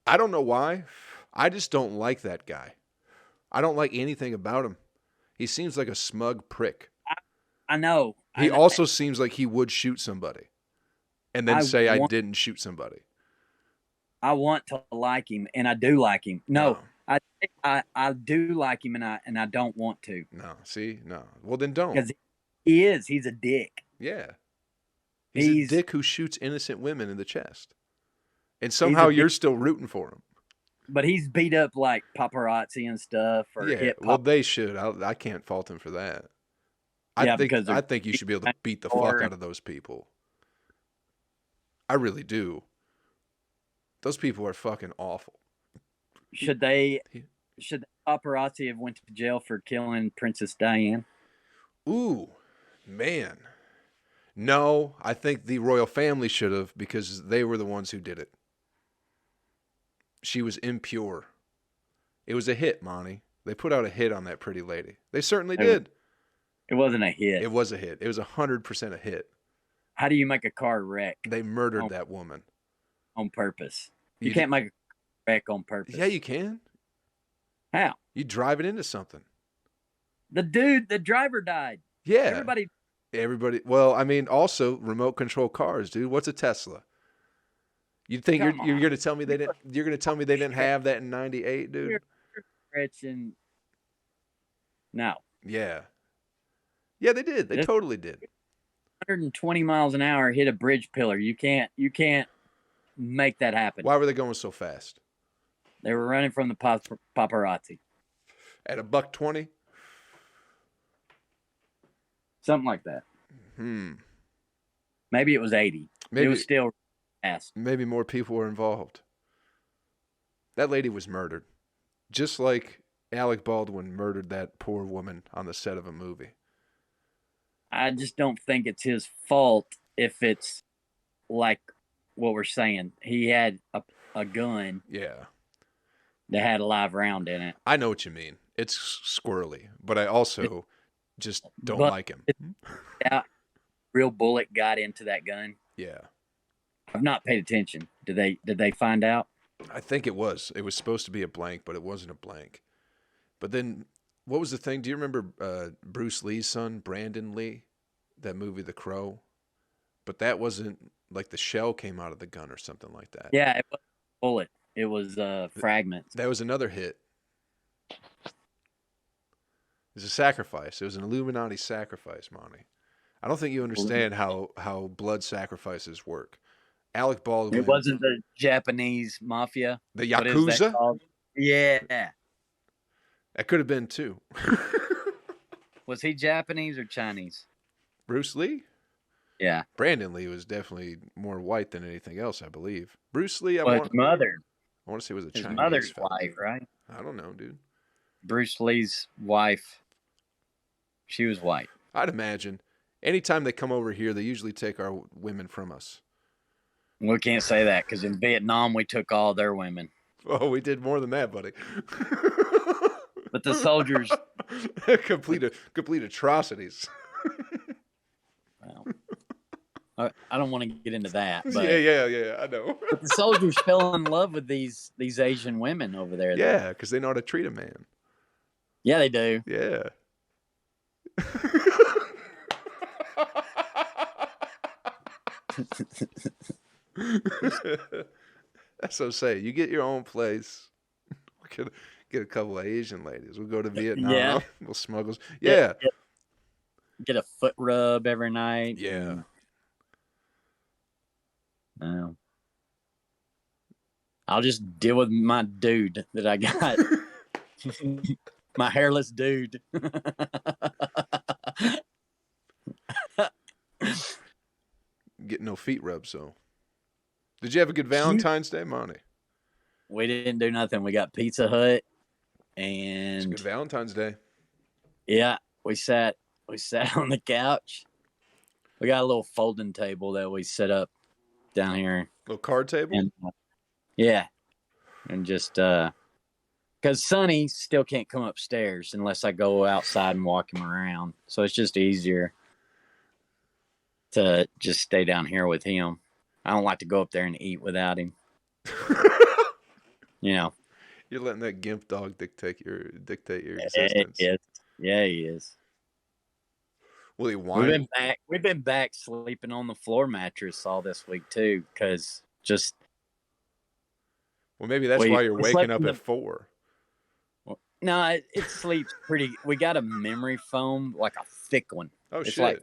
I don't know why. I just don't like that guy. I don't like anything about him. He seems like a smug prick. I know. He also seems like he would shoot somebody and then say I didn't shoot somebody. I want to like him, and I do like him. No. I do like him, and I don't want to. No, see? No. Well, then don't. Because he's a dick. Yeah. He's a dick who shoots innocent women in the chest. And somehow you're still rooting for him. But he's beat up like paparazzi and stuff. Or hip-hop. Well, they should. I can't fault him for that. I think you should be able to beat the fuck out of those people. I really do. Those people are fucking awful. Should the paparazzi have went to jail for killing Princess Diana? Ooh, man. No, I think the royal family should have, because they were the ones who did it. She was impure. It was a hit, Monty. They put out a hit on that pretty lady. They certainly did. It wasn't a hit. It was a hit. It was 100% a hit. How do you make a car wreck? They murdered that woman. On purpose. You can't make a car wreck on purpose. Yeah, you can. How? You drive it into something. The driver died. Yeah. Everybody. Well, I mean, also remote control cars, dude. What's a Tesla? You think you're going to tell me they didn't? You're going to tell me they didn't have that in '98, dude? No. Yeah. Yeah, they did. They totally did. 120 miles an hour hit a bridge pillar. You can't make that happen. Why were they going so fast? They were running from the paparazzi. At $120? Something like that. Maybe it was 80. Maybe it was still fast. Maybe more people were involved. That lady was murdered. Just like Alec Baldwin murdered that poor woman on the set of a movie. I just don't think it's his fault if it's like what we're saying. He had a gun. Yeah. That had a live round in it. I know what you mean. It's squirrely, but I also just don't like him. Yeah, real bullet got into that gun. Yeah. I've not paid attention. Did they find out? I think it was. It was supposed to be a blank, but it wasn't a blank. But then, what was the thing? Do you remember Bruce Lee's son, Brandon Lee? That movie, The Crow? But that wasn't, like the shell came out of the gun or something like that. Yeah, it was a bullet. It was fragments. That was another hit. It was a sacrifice. It was an Illuminati sacrifice, Monty. I don't think you understand how blood sacrifices work. Alec Baldwin. It wasn't the Japanese mafia. The Yakuza? Yeah. That could have been too. Was he Japanese or Chinese? Bruce Lee? Yeah. Brandon Lee was definitely more white than anything else, I believe. Bruce Lee, I Well, want to say was a his Chinese mother's fella. wife, right? I don't know, dude. Bruce Lee's wife, she was white. I'd imagine. Anytime they come over here, they usually take our women from us. We can't say that because in Vietnam we took all their women. Oh, we did more than that, buddy. But the soldiers complete atrocities. Well, I don't want to get into that. But, yeah. I know. But the soldiers fell in love with these Asian women over there. Yeah, because they know how to treat a man. Yeah, they do. Yeah. That's what I'm saying. You get your own place. We could get a couple of Asian ladies. We'll go to Vietnam. Yeah. We'll smuggle. Yeah. Get a foot rub every night. Yeah. I'll just deal with my dude that I got. My hairless dude. Getting no feet rubs, so. Did you have a good Valentine's Day, Monty? We didn't do nothing. We got Pizza Hut, and It's a good Valentine's Day. Yeah, we sat on the couch. We got a little folding table that we set up down here. Little card table? And, yeah. And just because Sonny still can't come upstairs unless I go outside and walk him around. So it's just easier to just stay down here with him. I don't like to go up there and eat without him. You know. You're letting that gimp dog dictate your existence. Yeah, he is. Will he whine? We've been back sleeping on the floor mattress all this week too, because just. Well, maybe that's why you're waking up at 4. No, it sleeps pretty. We got a memory foam, like a thick one. Oh, it's shit. Like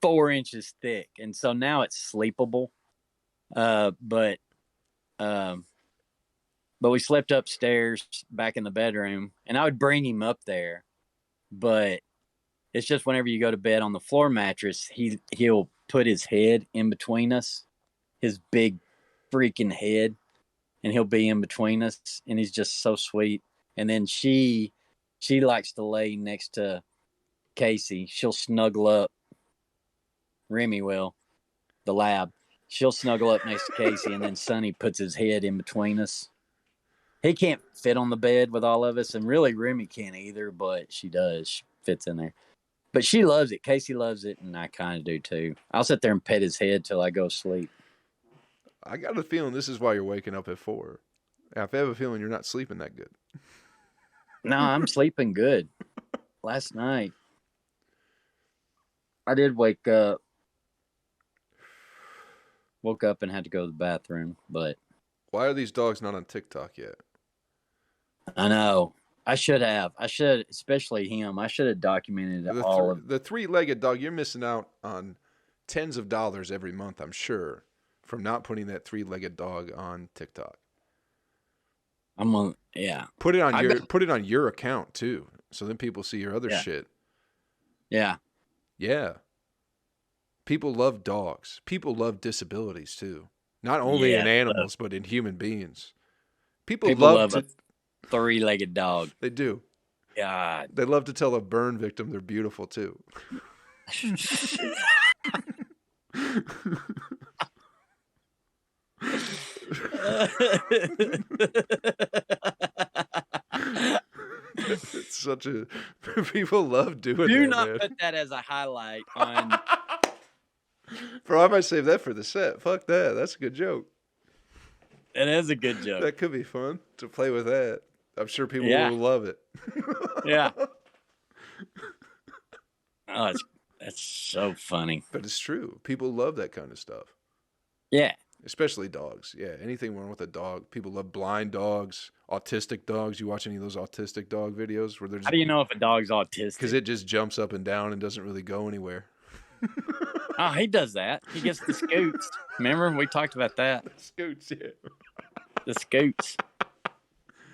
4 inches thick, and so now it's sleepable. But we slept upstairs back in the bedroom, and I would bring him up there, but it's just whenever you go to bed on the floor mattress, he'll put his head in between us, his big freaking head, and he'll be in between us, and he's just so sweet. And then she likes to lay next to Casey. She'll snuggle up. Remy will, the lab. She'll snuggle up next to Casey, and then Sonny puts his head in between us. He can't fit on the bed with all of us, and really Remy can't either, but she does. She fits in there. But she loves it. Casey loves it, and I kind of do too. I'll sit there and pet his head till I go to sleep. I got a feeling this is why you're waking up at 4. I have a feeling you're not sleeping that good. No, I'm sleeping good. Last night, I did wake up. Woke up and had to go to the bathroom, but... Why are these dogs not on TikTok yet? I know. I should have. Especially him. I should have documented all of... The 3-legged dog, you're missing out on tens of dollars every month, I'm sure, from not putting that 3-legged dog on TikTok. Yeah. Put it on your account too, so then people see your other shit. Yeah. Yeah. People love dogs. People love disabilities too. Not only in animals, but in human beings. People love a 3-legged dog. They do. God. They love to tell a burn victim they're beautiful too. It's such a... People love doing that, Do not man. put that as a highlight on... Bro, I might save that for the set. Fuck that. That's a good joke. It is a good joke. That could be fun to play with that. I'm sure people will love it. Yeah. Oh, that's so funny. But it's true. People love that kind of stuff. Yeah. Especially dogs. Yeah, anything wrong with a dog. People love blind dogs, autistic dogs. You watch any of those autistic dog videos where they're just... How do you know if a dog's autistic? Because it just jumps up and down and doesn't really go anywhere. Oh, he does that. He gets the scoots. Remember? We talked about that. The scoots, yeah. The scoots.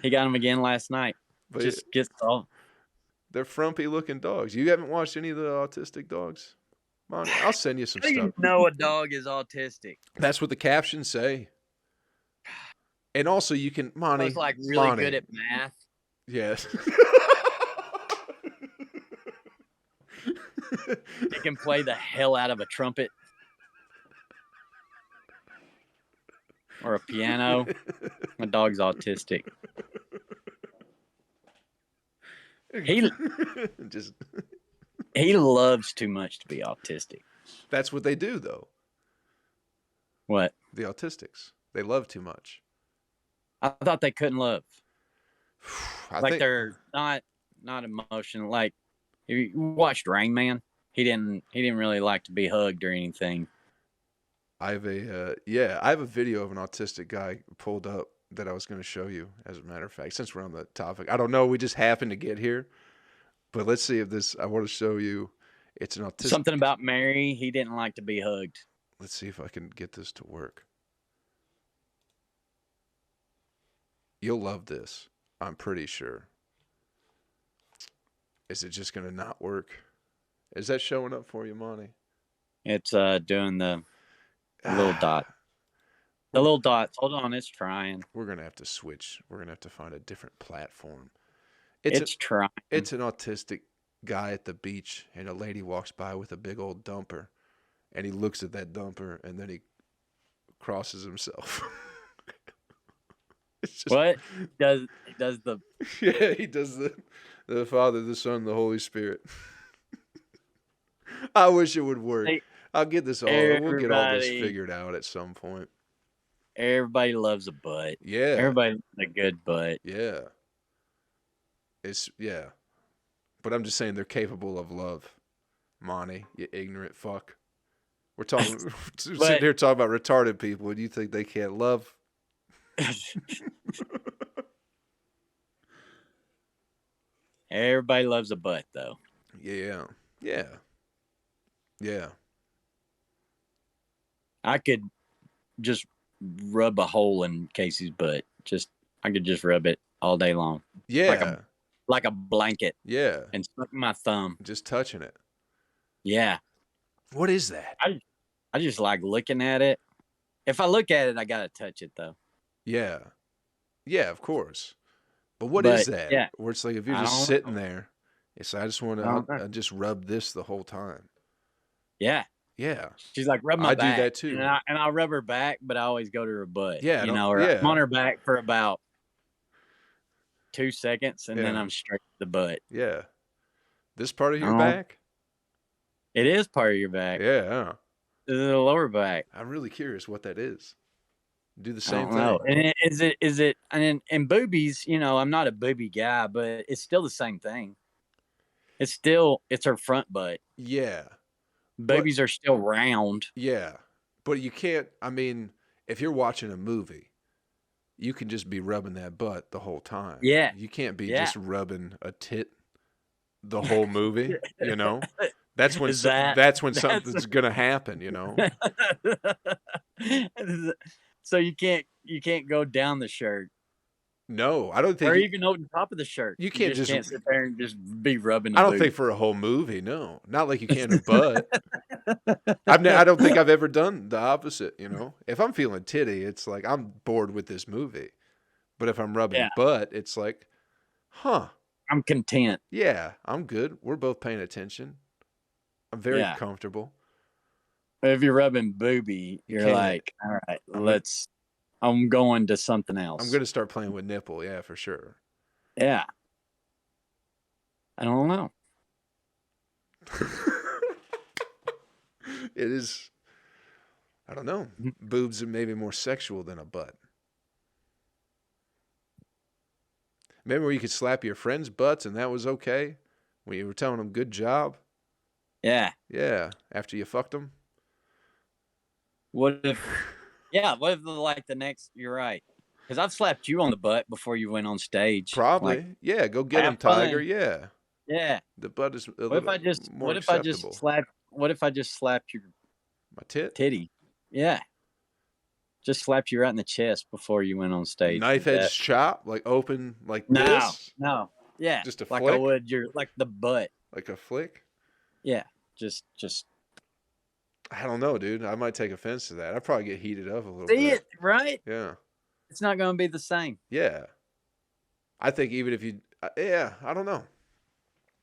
He got him again last night. But just gets all. they're frumpy looking dogs. You haven't watched any of the autistic dogs? Monty, I'll send you some How do stuff. you know a dog is autistic? That's what the captions say. And also, you can, Monty. It's like really good at math. Yes. He can play the hell out of a trumpet or a piano. My dog's autistic. He loves too much to be autistic. That's what they do, though. What? The autistics. They love too much. I thought they couldn't love. I think they're not emotional. Like, you watched Rain Man? He didn't really like to be hugged or anything. I have a video of an autistic guy pulled up that I was going to show you, as a matter of fact, since we're on the topic. I don't know, we just happened to get here. But let's see if this, I want to show you, it's an autistic. Something about Mary, he didn't like to be hugged. Let's see if I can get this to work. You'll love this, I'm pretty sure. Is it just going to not work? Is that showing up for you, Monty? It's doing the little dot. The little dots. Hold on, it's trying. We're going to have to switch. We're going to have to find a different platform. It's trying. It's an autistic guy at the beach, and a lady walks by with a big old dumper, and he looks at that dumper, and then he crosses himself. It's just, what? He does the... Yeah, he does the Father, the Son, the Holy Spirit. I wish it would work. I'll get this all. We'll get all this figured out at some point. Everybody loves a butt. Yeah. Everybody loves a good butt. Yeah. But I'm just saying they're capable of love. Monty, you ignorant fuck. We're talking sitting here talking about retarded people, and you think they can't love? Everybody loves a butt, though. Yeah. I could just rub a hole in Casey's butt. I could just rub it all day long. Yeah. Like a blanket. Yeah. And suck my thumb. Just touching it. Yeah. What is that? I just like looking at it. If I look at it, I gotta touch it though. Yeah. Yeah, of course. But what is that? Yeah. Where it's like if you're just sitting there, it's I just want to I just rub this the whole time. Yeah. Yeah. She's like, rub my back. I do that too. And I'll rub her back, but I always go to her butt. Yeah. I'm on her back for about 2 seconds, and then I'm straight to the butt. Yeah. This part of your back? It is part of your back. Yeah. The lower back. I'm really curious what that is. Do the same thing. Know. And is it and boobies, I'm not a boobie guy, but it's still the same thing. It's her front butt. Yeah. Boobies are still round. Yeah. But you can't, if you're watching a movie, you can just be rubbing that butt the whole time. Yeah. You can't be just rubbing a tit the whole movie, That's when something's gonna happen, So you can't go down the shirt. No, I don't think. Or even over the top of the shirt. You can't just sit there and just be rubbing. I don't think for a whole movie. No, not like you can a butt. I don't think I've ever done the opposite. If I'm feeling titty, it's like I'm bored with this movie. But if I'm rubbing butt, it's like, huh? I'm content. Yeah, I'm good. We're both paying attention. I'm very comfortable. But if you're rubbing boobie, you're like, all right, I'm going to something else. I'm going to start playing with nipple. Yeah, for sure. Yeah. I don't know. It is, I don't know. Boobs are maybe more sexual than a butt. Remember where you could slap your friends' butts and that was okay? When you were telling them good job? Yeah. Yeah. After you fucked them? What if like the next, you're right. Because I've slapped you on the butt before you went on stage. Probably. Yeah. Go get him, Tiger. Yeah. Yeah. The butt is What if I just slapped my titty? Yeah. Just slapped you right in the chest before you went on stage. Knife edge chop, like open, like this. No. Yeah, Just a like flick? I would like the butt. Like a flick? Yeah, just I don't know, dude. I might take offense to that. I'd probably get heated up a little see bit. it, right? Yeah. It's not going to be the same. Yeah. I think even if you, yeah, I don't know.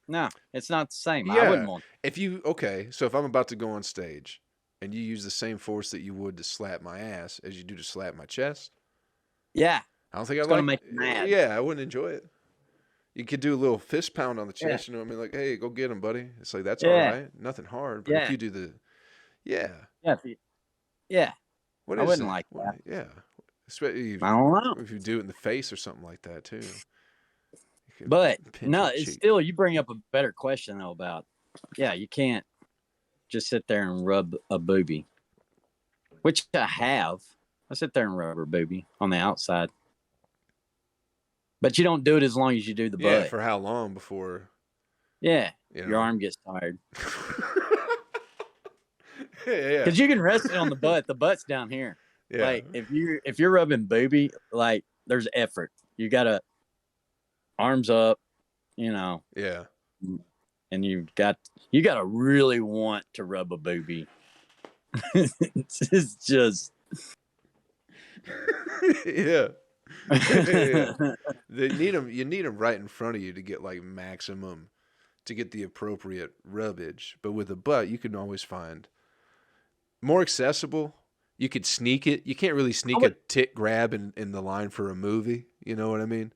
No, it's not the same. I Yeah. wouldn't want. If you, okay, so if I'm about to go on stage and you use the same force that you would to slap my ass as you do to slap my chest, Yeah, I don't think it's I'd going to like, make you mad. yeah, I wouldn't enjoy it. You could do a little fist pound on the Yeah, chest, you know what I mean? Like, hey, go get him, buddy. It's like, that's all yeah, right. Nothing hard. But if yeah, you do the, yeah, yeah, yeah. what I is wouldn't that? like that. Yeah. Especially I don't know. if you do it in the face or something like that, too. You could But pinch no, your it's cheek. still, you bring up a better question though about, yeah, you can't just sit there and rub a boobie, which I have. I sit there and rub a boobie on the outside, but you don't do it as long as you do the Yeah, butt. for how long before, Yeah, you your know? arm gets tired Yeah. because you can rest it on the butt. The butt's down here. Yeah. Like if you're rubbing boobie, like there's effort. You gotta arms up, you know, Yeah. and you gotta really want to rub a boobie. It's just Yeah. Yeah. They need them. You need them right in front of you to get like maximum, to get the appropriate rubbage. But with a butt, you can always find more accessible. You could sneak it. You can't really sneak a tit grab in the line for a movie. You know what I mean?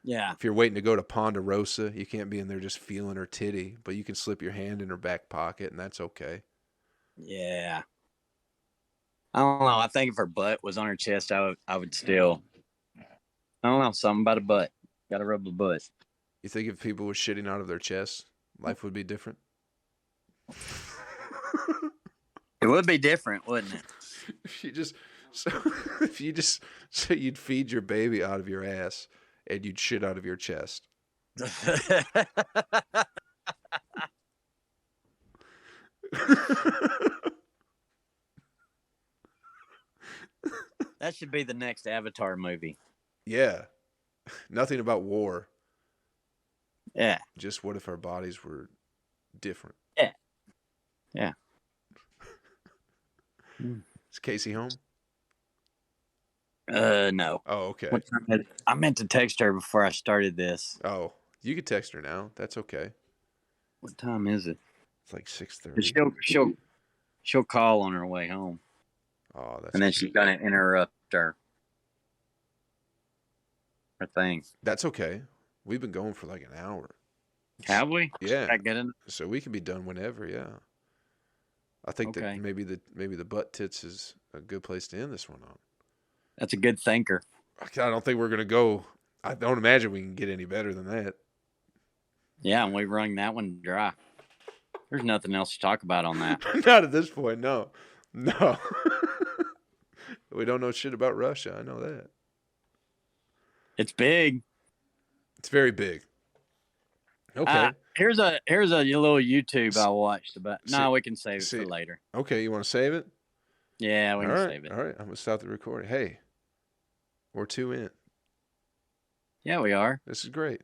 yeah, If you're waiting to go to Ponderosa, you can't be in there just feeling her titty, but you can slip your hand in her back pocket, and that's okay. yeah. I don't know. I think if her butt was on her chest, I would still. I don't know. Something about a butt. Got to rub the butt. You think if people were shitting out of their chest, life would be different? It would be different, wouldn't it? If you just so you'd feed your baby out of your ass and you'd shit out of your chest. That should be the next Avatar movie. Yeah. Nothing about war. Yeah. Just what if our bodies were different? Yeah. Yeah. Is Casey home? No. Oh, okay. I meant to text her before I started this. Oh, you could text her now. That's okay. What time is it? It's like 6:30. She'll call on her way home. Oh, that's and then she's gonna interrupt her thing. That's okay. We've been going for like an hour. Have we? Yeah. I get it. So we can be done whenever. Yeah. I think that maybe the butt tits is a good place to end this one on. That's a good thinker. I don't think we're gonna go. I don't imagine we can get any better than that. Yeah, and we wrung that one dry. There's nothing else to talk about on that. Not at this point. No. We don't know shit about Russia. I know that. It's big. It's very big. Okay. Here's a little YouTube I watched about. No, we can save it for later. Okay, you want to save it? Yeah, we can save it. All right, I'm gonna stop the recording. Hey, we're 2 in. Yeah, we are. This is great.